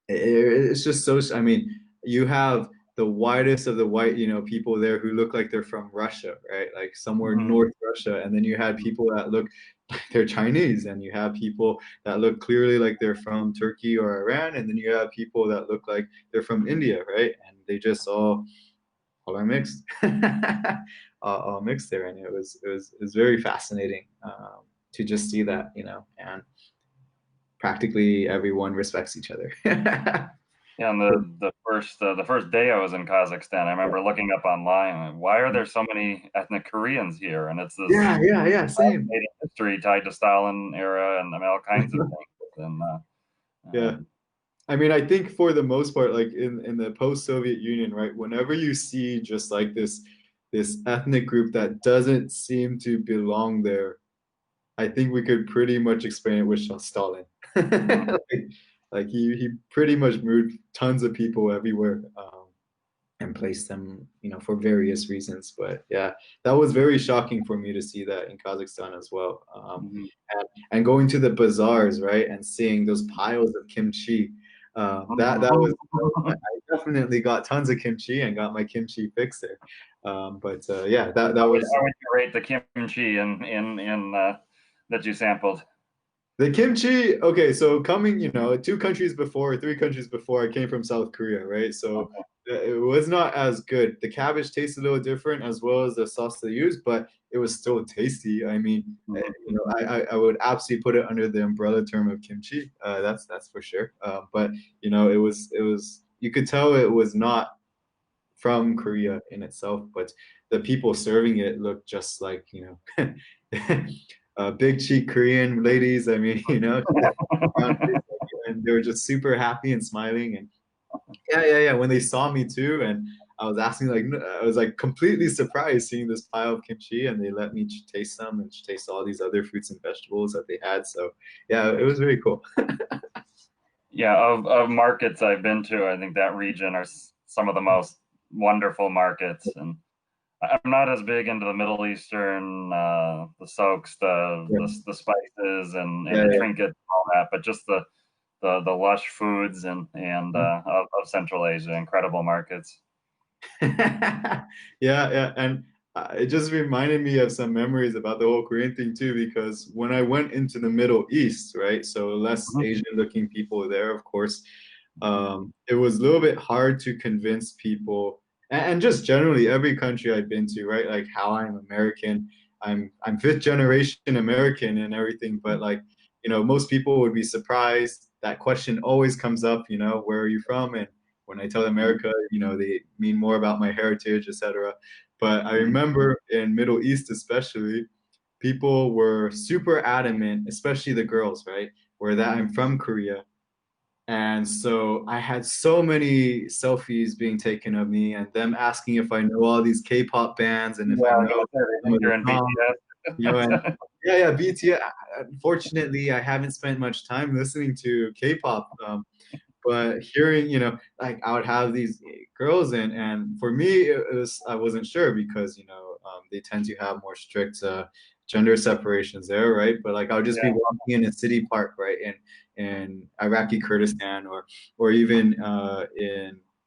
It's just so, I mean, you have the whitest of the white, people there who look like they're from Russia, right? Like somewhere North Russia. And then you had people that look like they're Chinese, and you have people that look clearly like they're from Turkey or Iran. And then you have people that look like they're from India, right? And they just all are mixed, all mixed there. And it was very fascinating to just see that, and practically everyone respects each other. Yeah, and the first day I was in Kazakhstan, I remember looking up online, why are there so many ethnic Koreans here? And it's this Same. history tied to Stalin era and all kinds of things. And yeah, I mean, I think for the most part, like in the post-Soviet Union, right, whenever you see just like this ethnic group that doesn't seem to belong there, I think we could pretty much explain it with Stalin. Like he pretty much moved tons of people everywhere, and placed them, for various reasons. But yeah, that was very shocking for me to see that in Kazakhstan as well. And going to the bazaars, right, and seeing those piles of kimchi. That was, I definitely got tons of kimchi and got my kimchi fix there. But yeah, that was. How would you rate the kimchi in that you sampled? The kimchi, okay, so coming, 2 countries before, 3 countries before, I came from South Korea, right? So it was not as good. The cabbage tastes a little different as well as the sauce they use, but it was still tasty. I mean, Mhm. I would absolutely put it under the umbrella term of kimchi. That's for sure. But it was you could tell it was not from Korea in itself, but the people serving it looked just like, big cheek Korean ladies. I mean, round face, and they were just super happy and smiling. And yeah. When they saw me too, and I was asking, like, I was like completely surprised seeing this pile of kimchi, and they let me taste some and taste all these other fruits and vegetables that they had. So yeah, it was very cool. Yeah, of markets I've been to, I think that region are some of the most wonderful markets. And I'm not as big into the Middle Eastern, the soaks, Yeah, the spices and yeah, the yeah. trinkets and all that, but just the lush foods and of Central Asia, incredible markets. Yeah, yeah, and it just reminded me of some memories about the whole Korean thing too, because when I went into the Middle East, right, so less Mhm. Asian-looking people there, of course, it was a little bit hard to convince people, and just generally every country I've been to, right, like how I'm American, I'm fifth generation American and everything, but like, most people would be surprised. That question always comes up, where are you from? And when I tell America, they mean more about my heritage, etc. But I Mhm. remember in Middle East especially, people were super adamant, especially the girls, right? Where that I'm from Korea. And so I had so many selfies being taken of me and them asking if I know all these K-pop bands and if Yeah, I I was know gonna say, they some think of the you're in songs, and BTS. yeah, BTS. Unfortunately, I haven't spent much time listening to K-pop. But hearing, like I would have these girls and for me it was I wasn't sure because they tend to have more strict gender separations there, right? But like I would just be Yeah. walking in a city park, right, in Iraqi Kurdistan or even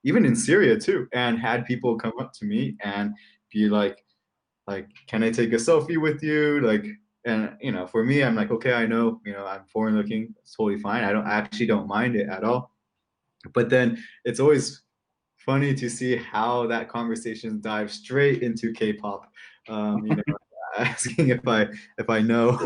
in Syria too, and had people come up to me and be like, can I take a selfie with you? Like, and for me, I'm like, okay, I know, I'm foreign looking, it's totally fine. I actually don't mind it at all. But then it's always funny to see how that conversation dives straight into K-pop. Asking if I know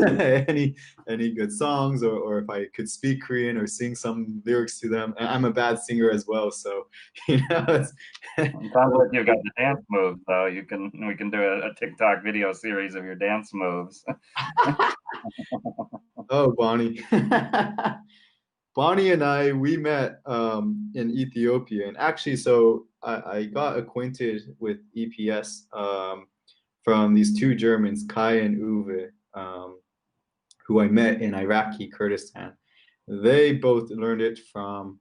any good songs or if I could speak Korean or sing some lyrics to them. And I'm a bad singer as well, so it's, It sounds like you've got the dance moves, though. We can do a TikTok video series of your dance moves. oh, Bonnie. Bonnie and I, we met in Ethiopia. And actually, so I got acquainted with EPS from these two Germans, Kai and Uwe, who I met in Iraqi Kurdistan. They both learned it from,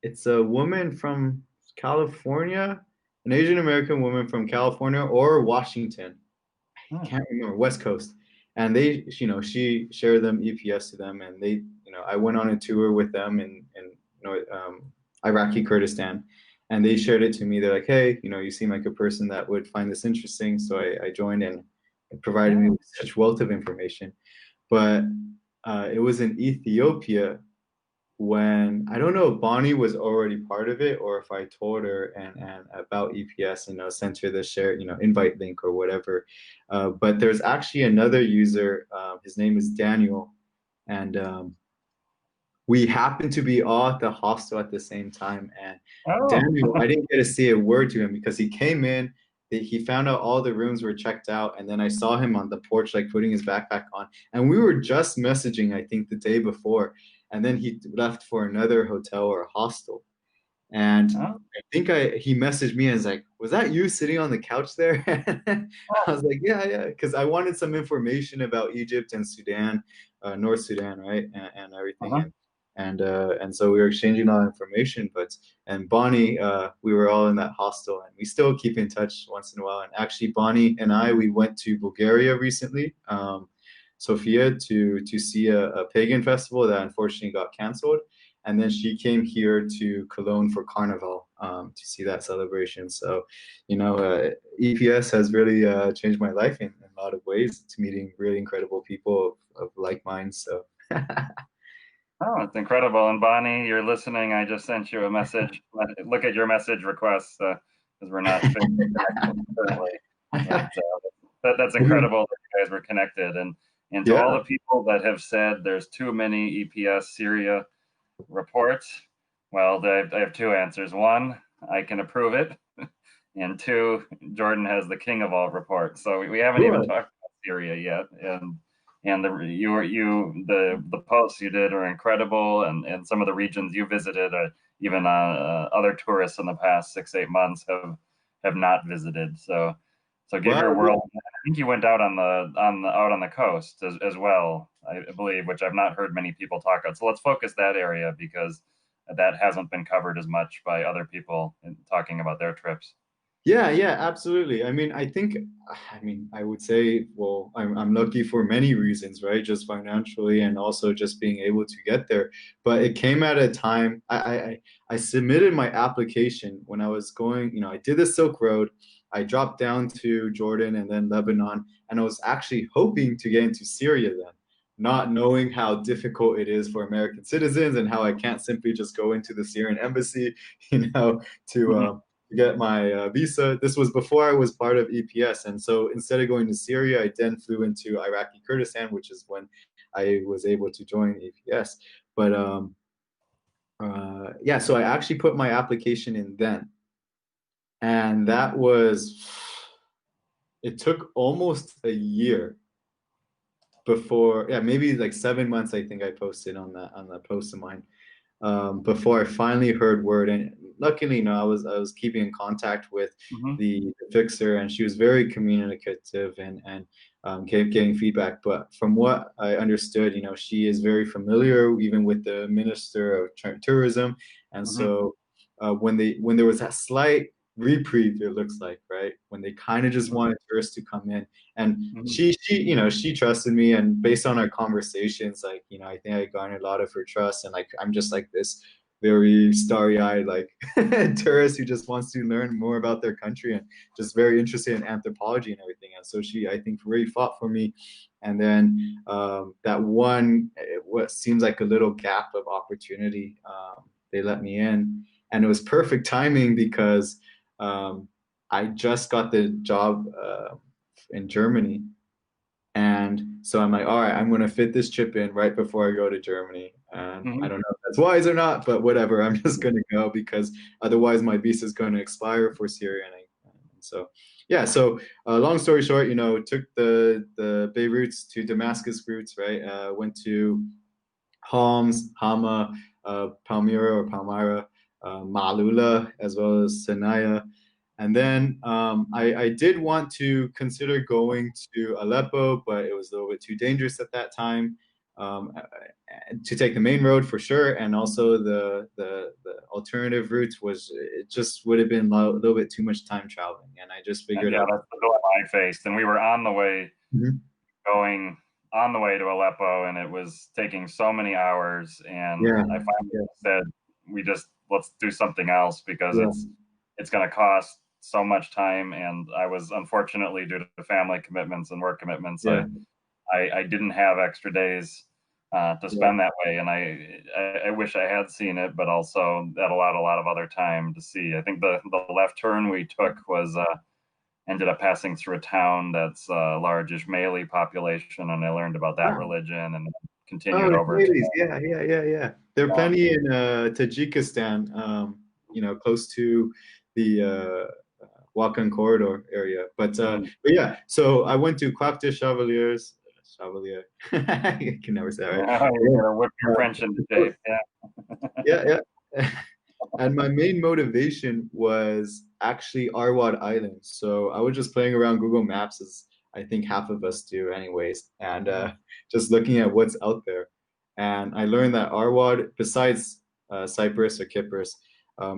it's a woman from California, an Asian American woman from California or Washington. Hmm. Can't remember, West Coast. And they, she shared them EPS to them, and they, I went on a tour with them in Iraqi Kurdistan, and they shared it to me. They're like, hey, you seem like a person that would find this interesting. So I joined, and it provided me Yeah. with such wealth of information. But it was in Ethiopia when I don't know if Bonnie was already part of it or if I told her and about EPS, sent her the share, invite link or whatever. But there's actually another user. His name is Daniel, and we happened to be all at the hostel at the same time. And Oh. Daniel, I didn't get to say a word to him because he came in. He found out all the rooms were checked out, and then I saw him on the porch, like putting his backpack on. And we were just messaging, I think, the day before. And then he left for another hotel or hostel. And Oh. I think he messaged me and was like, "Was that you sitting on the couch there?" I was like, "Yeah, yeah," because I wanted some information about Egypt and Sudan, North Sudan, right, and everything, Uh-huh. and so we were exchanging all that information. But and Bonnie, we were all in that hostel, and we still keep in touch once in a while. And actually, Bonnie and I, we went to Bulgaria recently, Sofia, to see a pagan festival that unfortunately got canceled. And then she came here to Cologne for Carnival to see that celebration. So, EPS has really changed my life in a lot of ways. To meeting really incredible people of like minds. So, Oh, it's incredible. And Bonnie, you're listening. I just sent you a message. Look at your message requests because we're not Facebook connected currently. But that's incredible that you guys were connected. And to all Yeah. the people that have said there's too many EPS Syria reports, well, I have two answers. One, I can approve it. And two, Jordan has the king of all reports. So we haven't even Sure. talked about Syria yet. And the posts you did are incredible, and some of the regions you visited, even other tourists in the past 6 8 months have not visited. So give your Well, world. I think you went out on the coast as well, I believe, which I've not heard many people talk about. So let's focus that area because that hasn't been covered as much by other people in talking about their trips. yeah, yeah, absolutely. I would say, well, I'm lucky for many reasons, right? Just financially and also just being able to get there. But it came at a time I submitted my application when I was going, I did the Silk Road. I dropped down to Jordan and then Lebanon, and I was actually hoping to get into Syria then, not knowing how difficult it is for American citizens and how I can't simply just go into the Syrian embassy, to Mhm. get my visa. This was before I was part of EPS. And so instead of going to Syria, I then flew into Iraqi Kurdistan, which is when I was able to join EPS. But yeah, so I actually put my application in then. And it took almost a year before, yeah, maybe like 7 months, I think I posted on that post of mine, before I finally heard word. And luckily, I was keeping in contact with Mhm. the fixer, and she was very communicative and kept getting feedback. But from what I understood, she is very familiar even with the Minister of Tourism, and Mhm. so when there was that slight reprieve, it looks like, right, when they kind of just Mhm. wanted tourists to come in, and Mhm. she trusted me, and based on our conversations, like, I think I garnered a lot of her trust, and like I'm just like this very starry-eyed, like, tourist who just wants to learn more about their country and just very interested in anthropology and everything. And so she, I think, really fought for me. And then that one, what seems like a little gap of opportunity, they let me in, and it was perfect timing because um, I just got the job in Germany. And so I'm like, all right, I'm going to fit this chip in right before I go to Germany. And I Mhm. don't know if that's wise or not, but whatever. I'm just going to go because otherwise my visa is going to expire for Syria. And so, yeah. So, long story short, took the Beirut to Damascus routes, right? Went to Homs, Hama, Palmyra or Palmyra, Maalula, as well as Sanaya. And then I did want to consider going to Aleppo, but it was a little bit too dangerous at that time, to take the main road for sure. And also the alternative route was, it just would have been a little bit too much time traveling. And I just And figured yeah, like, that's the dilemma I faced. And we were mhm, going on the way to Aleppo, and it was taking so many hours. And yeah, I finally yeah, said, let's do something else because yeah, it's going to cost so much time. And I was, unfortunately, due to family commitments and work commitments, yeah, I didn't have extra days to yeah. spend that way, and I wish I had seen it, but also that allowed a lot of other time to see. I think the left turn we took was ended up passing through a town that's a large Ismaili population, and I learned about that Wow. religion and Oh, continued over to. Israelis. Yeah, yeah, yeah, yeah. There are plenty in Tajikistan, close to the Wakhan corridor area. But yeah, so I went to Quacta Chevaliers. Chevalier. I can never say that right. Yeah, you're gonna whip your French into shape. Yeah. Yeah, yeah. And my main motivation was actually Arwad Island. So I was just playing around Google Maps, as I think half of us do anyways, and just looking at what's out there. And I learned that Arwad, besides Cyprus or Cyprus,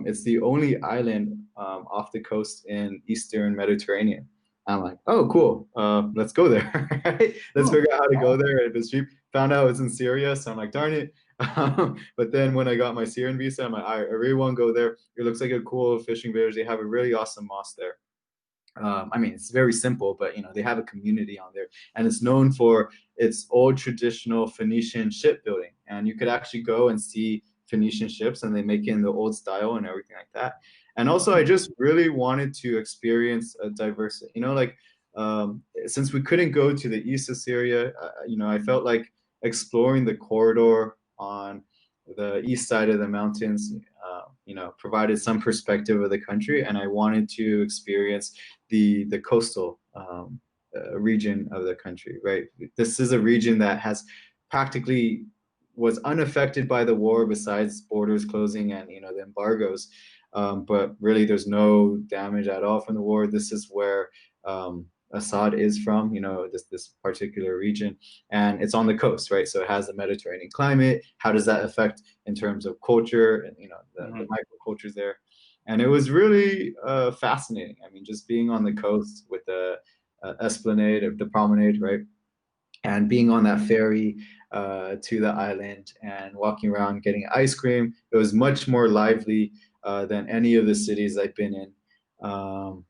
it's the only island off the coast in Eastern Mediterranean. I'm like, oh, cool. Let's go there. Right? Let's Hmm. figure out how to go there. If it's cheap. Found out it's in Syria, so I'm like, darn it. But then when I got my Syrian visa, I'm like, I really want to go there. It looks like a cool fishing village. They have a really awesome mosque there. I mean, it's very simple, but they have a community on there, and it's known for its old traditional Phoenician shipbuilding. And you could actually go and see Phoenician ships, and they make it in the old style and everything like that. And also, I just really wanted to experience a diversity. Since we couldn't go to the east of Syria, I felt like exploring the corridor on the east side of the mountains, provided some perspective of the country, and I wanted to experience the coastal region of the country, right? This is a region that has practically was unaffected by the war, besides borders closing and the embargoes. But really, there's no damage at all from the war. This is where Assad is from, this particular region, and it's on the coast, right? So it has the Mediterranean climate. How does that affect in terms of culture and the microcultures there? And it was really fascinating. I mean, just being on the coast with the esplanade of the promenade, right? And being on that ferry to the island and walking around getting ice cream. It was much more lively than any of the cities I've been in.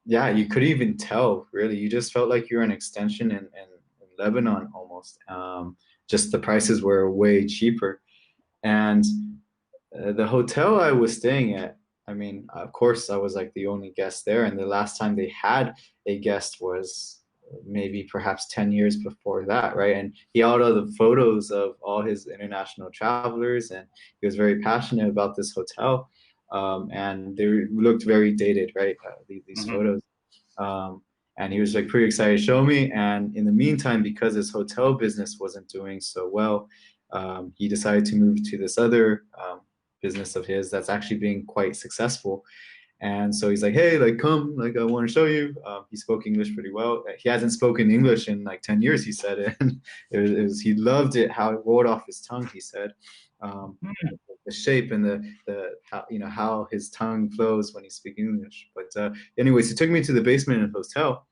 Yeah, you could even tell, really. You just felt like you're an extension in Lebanon almost. Just the prices were way cheaper. And the hotel I was staying at, I mean, of course, I was like the only guest there. And the last time they had a guest was maybe perhaps 10 years before that, right? And he had all the photos of all his international travelers, and he was very passionate about this hotel. And they looked very dated, right? These Mm-hmm. photos. And he was like pretty excited to show me. And in the meantime, because his hotel business wasn't doing so well, he decided to move to this other business of his that's actually being quite successful. And so he's like, hey, like, come, like, I want to show you. He spoke English pretty well. He hasn't spoken English in like 10 years, he said. And he loved it, how it rolled off his tongue, he said. Um, the shape and the how, how his tongue flows when he's speaking English. But anyways, he took me to the basement of the hotel,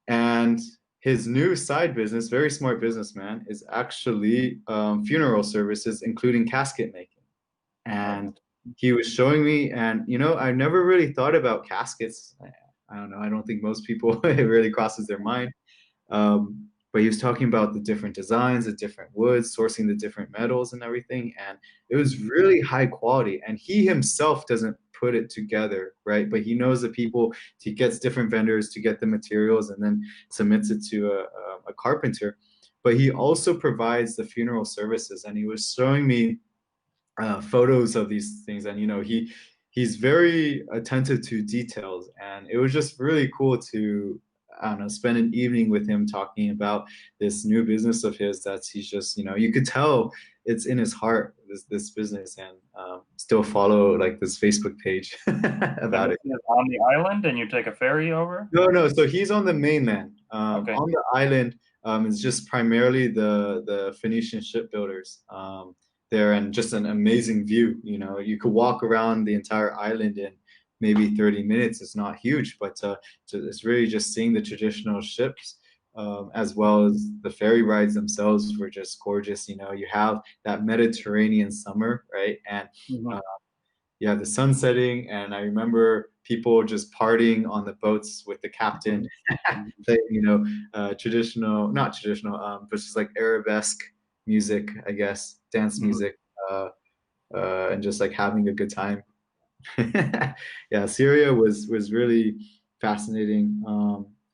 and his new side business, very smart businessman, is actually funeral services, including casket making. And he was showing me, and I never really thought about caskets. I don't know. I don't think most people it really crosses their mind. But he was talking about the different designs, the different woods, sourcing the different metals and everything. And it was really high quality. And he himself doesn't put it together, right? But he knows the people, he gets different vendors to get the materials and then submits it to a carpenter. But he also provides the funeral services. And he was showing me photos of these things, and he's very attentive to details, and it was just really cool to, I don't know, spend an evening with him talking about this new business of his that he's just, you could tell it's in his heart, this business. And still follow like this Facebook page And about this it. is on the island, and you take a ferry over? No, so he's on the mainland. Okay. On the island, it's just primarily the Phoenician shipbuilders there, and just an amazing view. You could walk around the entire island in maybe 30 minutes. It's not huge, but it's really just seeing the traditional ships, as well as the ferry rides themselves were just gorgeous. You have that Mediterranean summer, right? And Mhm. uh, yeah, the sun setting, and I remember people just partying on the boats with the captain, Mhm. playing, traditional, not traditional, but just like Arabesque music, I guess, dance Mhm. music, and just like having a good time. Yeah, Syria was really fascinating.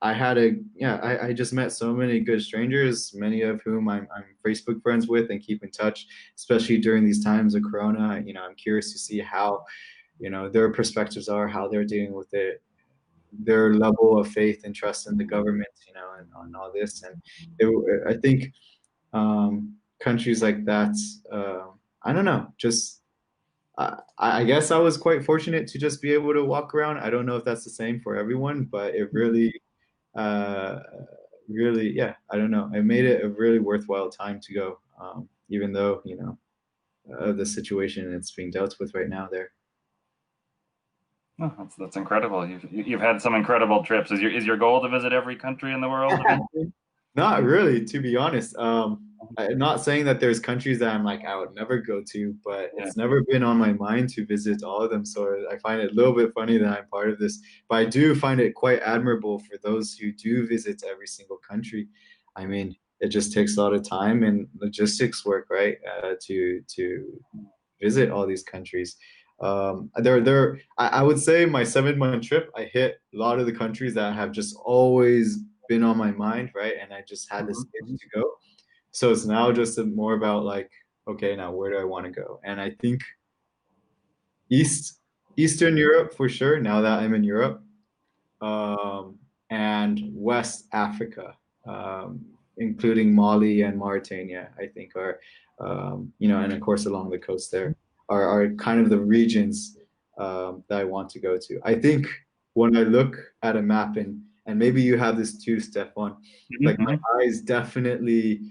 I just met so many good strangers, many of whom I'm Facebook friends with and keep in touch, especially during these times of Corona. I'm curious to see how, their perspectives are, how they're dealing with it, their level of faith and trust in the government, and on all this. And I think countries like that, I don't know, just I guess I was quite fortunate to just be able to walk around. I don't know if that's the same for everyone, but it really, uh, really, yeah, I don't know. It made it a really worthwhile time to go, even though, the situation it's being dealt with right now there. Oh, that's incredible. You've had some incredible trips. Is your goal to visit every country in the world eventually? Not really, to be honest. I'm not saying that there's countries that I'm like I would never go to, but Yeah. it's never been on my mind to visit all of them. So I find it a little bit funny that I'm part of this, but I do find it quite admirable for those who do visit every single country. I mean, it just takes a lot of time and logistics work, right? To visit all these countries. I would say my 7 month trip, I hit a lot of the countries that have just always been on my mind, right? And I just had this itch Mhm. to go. So it's now just more about like, okay, now where do I want to go? And I think East Eastern Europe for sure, now that I'm in Europe, um, and West Africa, including Mali and Mauritania, I think are, and of course along the coast there are kind of the regions that I want to go to. I think when I look at a map and maybe you have this too, Stefan, like my Mhm. eyes definitely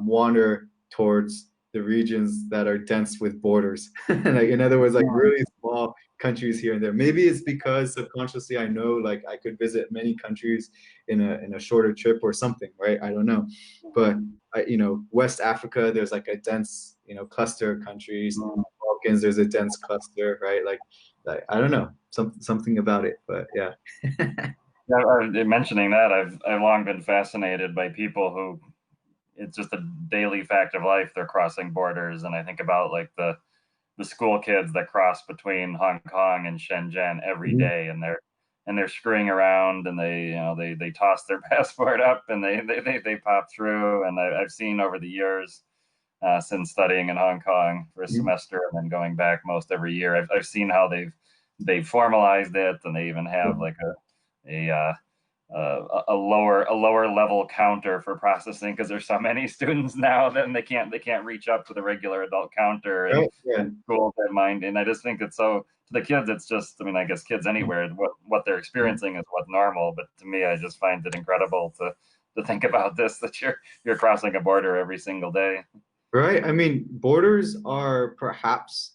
wander towards the regions that are dense with borders. Like in other words, like really small countries here and there. Maybe it's because subconsciously I know like I could visit many countries in a shorter trip or something, right? I don't know. But West Africa, there's like a dense, cluster of countries. Mhm. Balkans, there's a dense cluster, right? Like I don't know, something about it, but yeah. Yeah, mentioning that, I've long been fascinated by people who it's just a daily fact of life. They're crossing borders, and I think about like the school kids that cross between Hong Kong and Shenzhen every Mhm. day, and they're screwing around, and they toss their passport up, and they pop through. And I've seen over the years, since studying in Hong Kong for a Mhm. semester and then going back most every year, I've seen how they've formalized it, and they even have like a lower level counter for processing because there's so many students now. Then they can't reach up to the regular adult counter Right? Yeah. and schools that mind. And I just think it's so, to the kids, it's just, I mean, I guess kids anywhere, what they're experiencing is what's normal. But to me, I just find it incredible to think about this, that you're crossing a border every single day. Right. I mean, borders are perhaps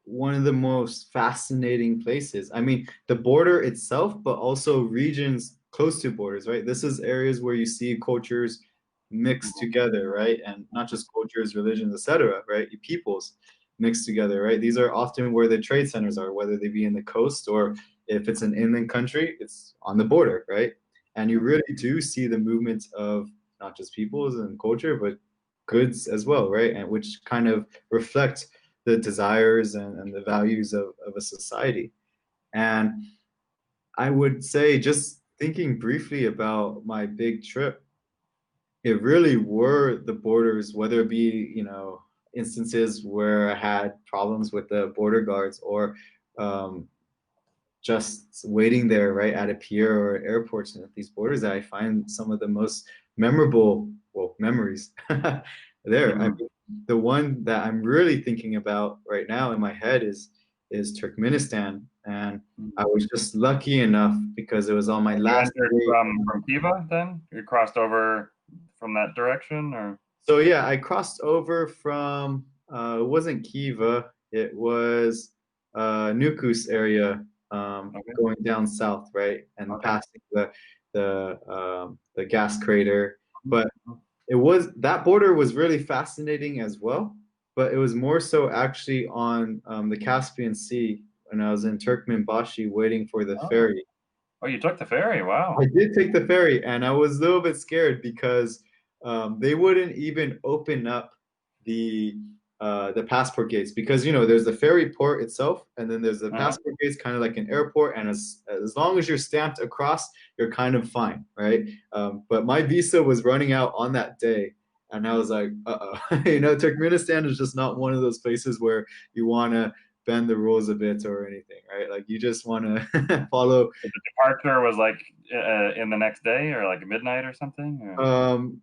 one of the most fascinating places. I mean, the border itself, but also regions close to borders, right? This is areas where you see cultures mixed together, right? And not just cultures, religions, etc., right? Peoples mixed together, right? These are often where the trade centers are, whether they be in the coast or if it's an inland country, it's on the border, right? And you really do see the movement of not just peoples and culture, but goods as well, right? And which kind of reflect the desires and the values of a society. And I would say, just thinking briefly about my big trip, it really were the borders, whether it be, instances where I had problems with the border guards or um, just waiting there, right, at a pier or airports and at these borders that I find some of the most memorable, well, memories there. I Mhm. mean, the one that I'm really thinking about right now in my head is Turkmenistan, and I was just lucky enough because it was on my You last entered day. from Kiva then? You crossed over from that direction, or? So yeah, I crossed over from it wasn't Kiva, it was Nukus area, Okay. going down south, right, and Okay. passing the gas crater. But Mhm. it was that border was really fascinating as well. But it was more so actually on the Caspian Sea when I was in Turkmenbashi waiting for the Oh. ferry. Oh, you took the ferry. I Wow. did take the ferry, and I was a little bit scared because they wouldn't even open up the the passport gates because there's the ferry port itself, and then there's the Uh-huh. passport gates, kind of like an airport. And as long as you're stamped across, you're kind of fine, right? But my visa was running out on that day, and I was like, uh-oh, Turkmenistan is just not one of those places where you want to bend the rules a bit or anything, right? Like you just want to follow. So the departure was like in the next day or like midnight or something? Or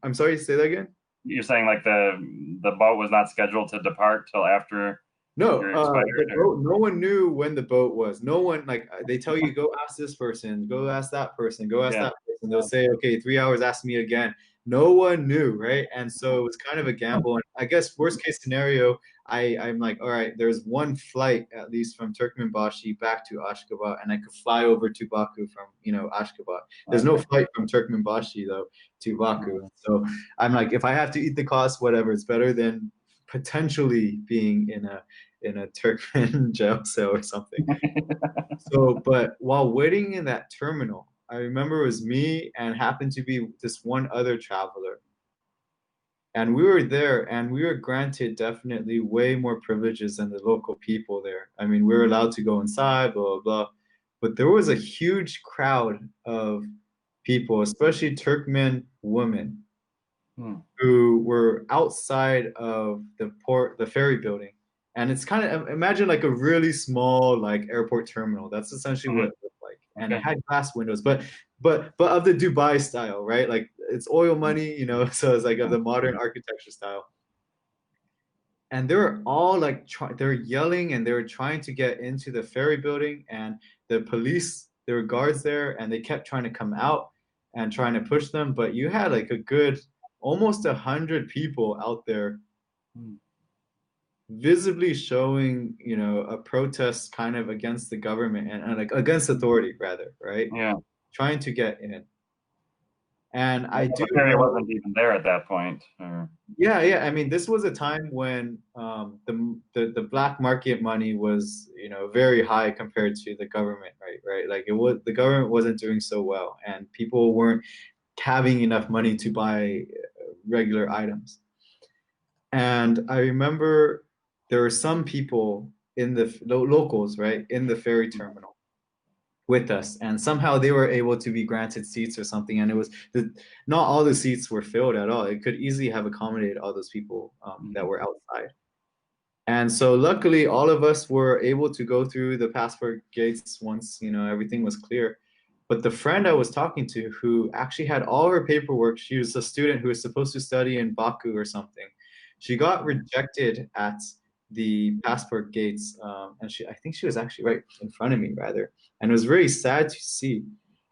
I'm sorry, say that again. you're saying like the boat was not scheduled to depart till after No, you're expired, the or? boat. No one knew when the boat was. No one like they tell you go ask this person, go ask that person, go ask Yeah. that person. They'll say, okay, 3 hours, ask me again. no one knew, right? And so it was kind of a gamble. And I guess worst case scenario, I'm like, all right, there's one flight at least from Turkmenbashi back to Ashgabat, and I could fly over to Baku from, Ashgabat. There's no Okay. flight from Turkmenbashi though to Baku. So I'm like, if I have to eat the cost, whatever, it's better than potentially being in a Turkmen jail cell or something. So, but while waiting in that terminal, I remember it was me and happened to be this one other traveler. And we were there and we were granted definitely way more privileges than the local people there. I mean, we were allowed to go inside, blah, blah, blah. But there was a huge crowd of people, especially Turkmen women, Hmm. who were outside of the ferry building. And it's kind of, imagine like a really small like airport terminal. That's essentially what Mhm. it looked like. And it Okay. had glass windows, but of the Dubai style, right? Like it's oil money, so it's like of the modern architecture style. And they were all like they're yelling and they were trying to get into the ferry building, and the police, there were guards there, and they kept trying to come out and trying to push them. But you had like a good almost 100 people out there Hmm. visibly showing, a protest kind of against the government and like against authority rather, right? Yeah. Trying to get in. And I do The ferry know. wasn't even there at that point. Or, Yeah, yeah. I mean, this was a time when the black market money was, very high compared to the government, right? Right. Like it was the government wasn't doing so well, and people weren't having enough money to buy regular items. And I remember there were some people in the locals, right, in the ferry terminal with us, and somehow they were able to be granted seats or something. And it was not all the seats were filled at all. It could easily have accommodated all those people that Mhm. were outside. And so luckily, all of us were able to go through the passport gates once, everything was clear. But the friend I was talking to, who actually had all her paperwork, she was a student who was supposed to study in Baku or something. She got rejected at the passport gates, and I think she was actually right in front of me, rather. And it was very sad to see.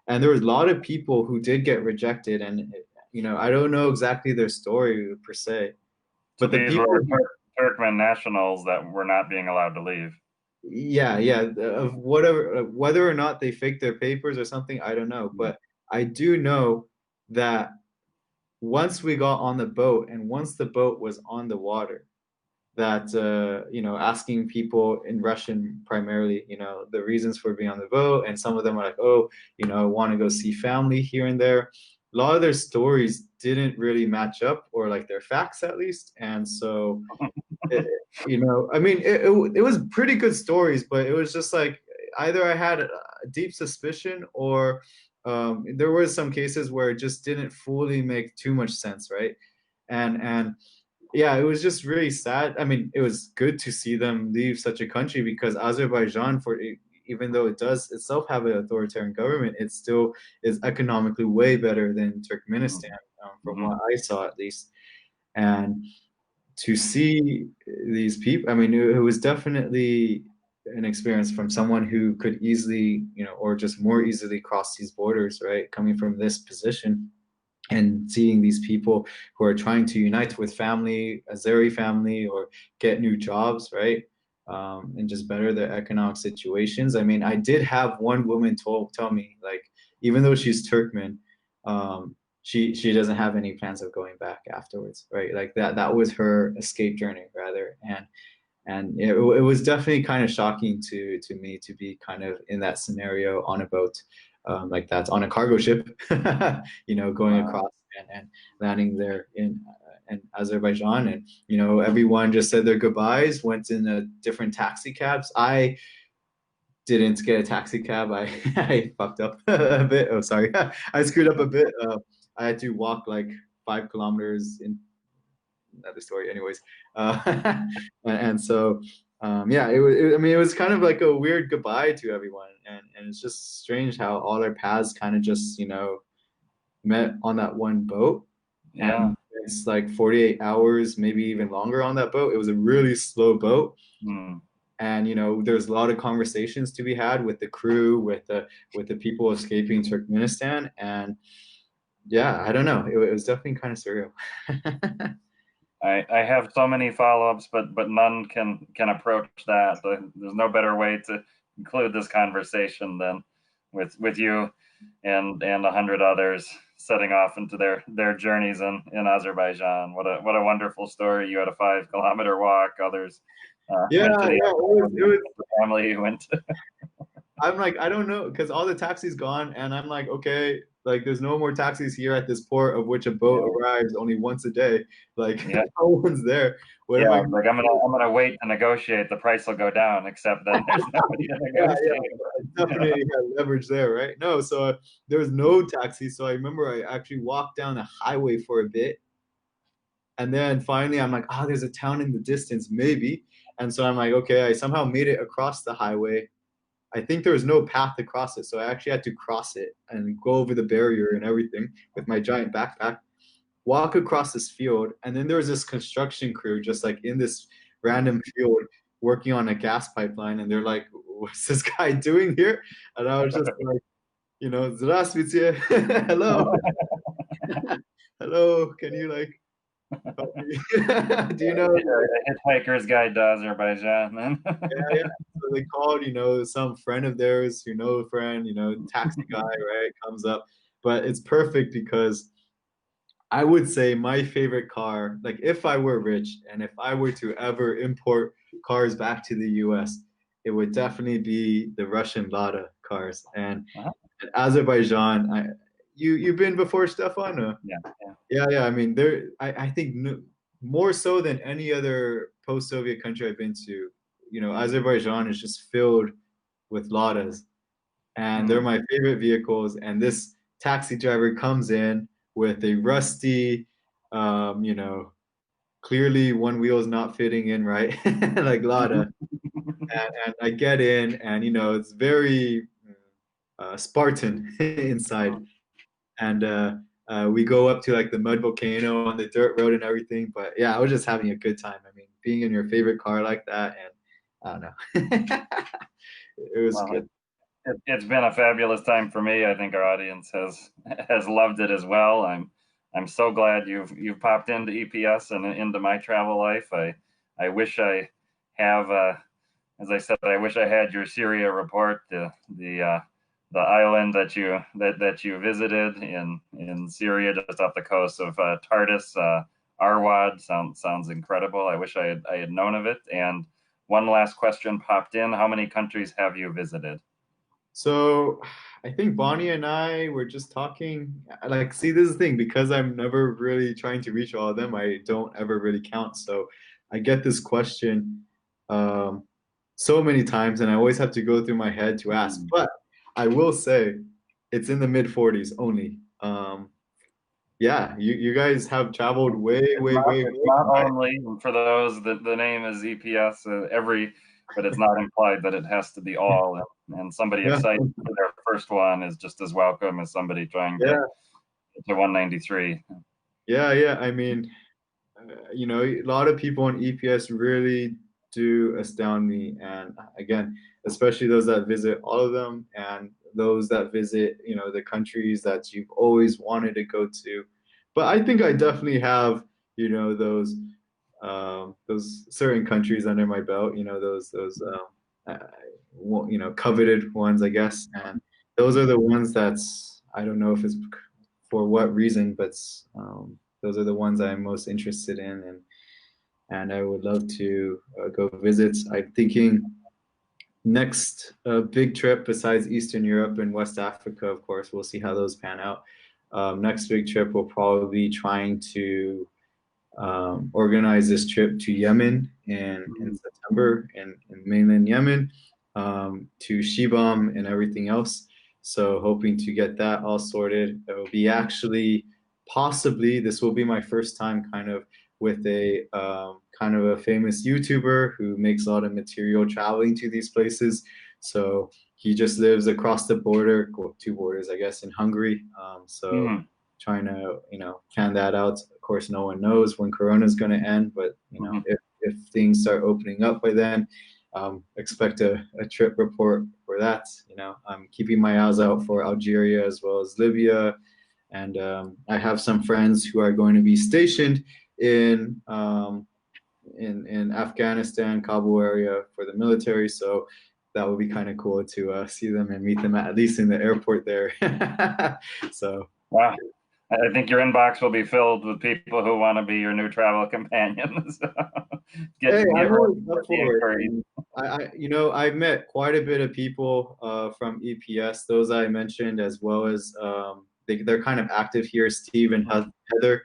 And there was a lot of people who did get rejected, and I don't know exactly their story per se, So but the these people were who, Turkmen nationals that were not being allowed to leave. yeah, yeah, of whatever, whether or not they faked their papers or something, I don't know. Mhm. But I do know that once we got on the boat and once the boat was on the water, that asking people in Russian primarily, the reasons for being on the boat, and some of them are like, oh, I want to go see family here and there. A lot of their stories didn't really match up, or like their facts at least, and so it, I mean, it was pretty good stories, but it was just like either I had a deep suspicion, or there were some cases where it just didn't fully make too much sense, right? And yeah, it was just really sad. I mean, it was good to see them leave such a country, because Azerbaijan, even though it does itself have an authoritarian government, it still is economically way better than Turkmenistan, from Mhm. what I saw at least. And to see these people, I mean, it was definitely an experience from someone who could easily, or just more easily cross these borders, right? Coming from this position and seeing these people who are trying to unite with family, Azeri family, or get new jobs, right? And just better their economic situations. I mean, I did have one woman tell me, like, even though she's Turkmen, she doesn't have any plans of going back afterwards, right? Like that was her escape journey rather. And it was definitely kind of shocking to me to be kind of in that scenario on a boat, like that's on a cargo ship, going Wow. across and landing there in Azerbaijan. And everyone just said their goodbyes, went in a different taxi cabs. I didn't get a taxi cab. I I fucked up a bit. Oh, sorry, I screwed up a bit. I had to walk like 5 kilometers in another story, anyways. And so, yeah, I mean, it was kind of like a weird goodbye to everyone, and it's just strange how all our paths kind of just met on that one boat, Yeah. and it's like 48 hours, maybe even longer on that boat. It was a really slow boat, Hmm. and there's a lot of conversations to be had with the crew, with the people escaping Turkmenistan, and yeah, I don't know. It was definitely kind of surreal. I have so many follow-ups, but none can approach that. There's no better way to conclude this conversation than with you and 100 others setting off into their journeys in Azerbaijan. What a wonderful story. You had a 5 kilometer walk. Others Yeah, went to the yeah, it was the family who went to, I'm like, I don't know, because all the taxis gone, and I'm like, okay, like there's no more taxis here at this port, of which a boat yeah, arrives only once a day. Like yeah. no one's there. What am I Yeah, gonna like I'm gonna wait to negotiate. The price will go down, except then there's nobody to Yeah, yeah, negotiate. I definitely had leverage there, right? No, so there was no taxi. So I remember I actually walked down the highway for a bit, and then finally I'm like, oh, there's a town in the distance, maybe. And so I'm like, okay, I somehow made it across the highway. I think there was no path to cross it, so I actually had to cross it and go over the barrier and everything with my giant backpack, walk across this field, and then there was this construction crew just like in this random field working on a gas pipeline, and they're like, "What's this guy doing here?" And I was just like, "Здравствуйте, hello, hello, can you like help me? Do you know?" A Hitchhiker's Guide to Azerbaijan, man. Yeah, yeah. So they called, some friend of theirs who know a friend, taxi guy, right, comes up. But it's perfect because I would say my favorite car, like if I were rich and if I were to ever import cars back to the US, it would definitely be the Russian Lada cars. And Uh-huh. Azerbaijan, you've been before, Stefan? Yeah, yeah. Yeah. I mean, I think more so than any other post-Soviet country I've been to, Azerbaijan is just filled with Ladas, and they're Mm. my favorite vehicles. And this taxi driver comes in with a rusty, um, you know, clearly one wheel is not fitting in right, like Lada. And I get in, and it's very Spartan inside. And we go up to like the mud volcano on the dirt road and everything. But yeah, I was just having a good time. I mean, being in your favorite car like that, and I don't know, it was Well, good. it's been a fabulous time for me. I think our audience has loved it as well. I'm so glad you've popped into EPS and into my travel life. I wish I have as I said, I wish I had your Syria report, the island that you visited in Syria, just off the coast of Tartus, Arwad. Sounds incredible. I wish I had known of it. And one last question popped in: how many countries have you visited? So I think Bonnie and I were just talking. Like, see, this is the thing, because I'm never really trying to reach all of them, I don't ever really count. So I get this question um, so many times, and I always have to go through my head to ask. Mm. But I will say it's in the mid 40s only. Yeah, you guys have traveled way, way, way It's more not than I. only for those that the name is EPS but it's not implied that it has to be all. And somebody Yeah, excited for their first one is just as welcome as somebody trying to yeah, get to 193. yeah. I mean, a lot of people on EPS really do astound me. And again, especially those that visit all of them, and those that visit, the countries that you've always wanted to go to. But I think I definitely have, those certain countries under my belt, those coveted ones, I guess. And those are the ones that's, I don't know if it's for what reason, but those are the ones I'm most interested in, and I would love to go visit. I'm thinking next big trip besides Eastern Europe and West Africa, of course, we'll see how those pan out. Next big trip will probably be trying to organize this trip to Yemen in Mhm. September in mainland Yemen, to Shibam and everything else. So hoping to get that all sorted. It will be actually possibly this will be my first time kind of with a kind of a famous YouTuber who makes a lot of material traveling to these places. So he just lives across the border, well, two borders, I guess, in Hungary. So Mhm. trying to plan that out. Of course, no one knows when Corona is going to end, but Mhm. if things start opening up by then, expect a trip report for that. I'm keeping my eyes out for Algeria as well as Libya, And I have some friends who are going to be stationed in in Afghanistan, Kabul area for the military. So that would be kind of cool to see them and meet them at least in the airport there. So Wow. I think your inbox will be filled with people who want to be your new travel companions. hey, Get I'm ready always for up the for it. inquiries. And I've met quite a bit of people from EPS, those I mentioned, as well as they're kind of active here. Steve and Heather,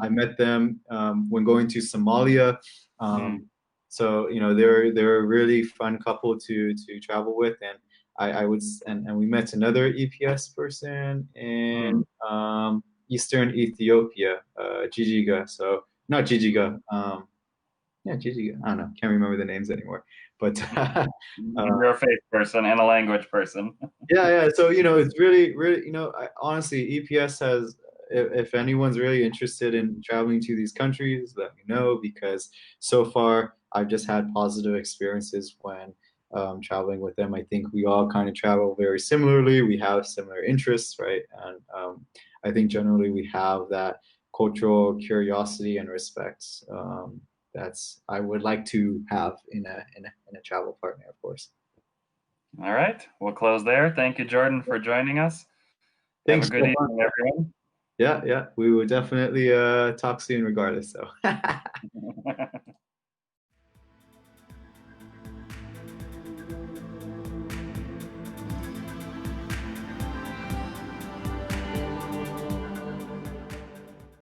I met them when going to Somalia. Mm, So they're a really fun couple to travel with, and I would and we met another EPS person in mm, Eastern Ethiopia, Jijiga. So not Jijiga. Yeah, Gigi. I don't know. Can't remember the names anymore. But you're a faith person and a language person. yeah. So it's really, honestly, EPS has. If anyone's really interested in traveling to these countries, let me know because so far I've just had positive experiences when traveling with them. I think we all kind of travel very similarly. We have similar interests, right? And I think generally we have that cultural curiosity and respect. That's I would like to have in a travel partner, of course. All right, we'll close there. Thank you, Jordan, for joining us. Have a Thanks good so much. evening, everyone. Yeah, we will definitely talk soon regardless. So.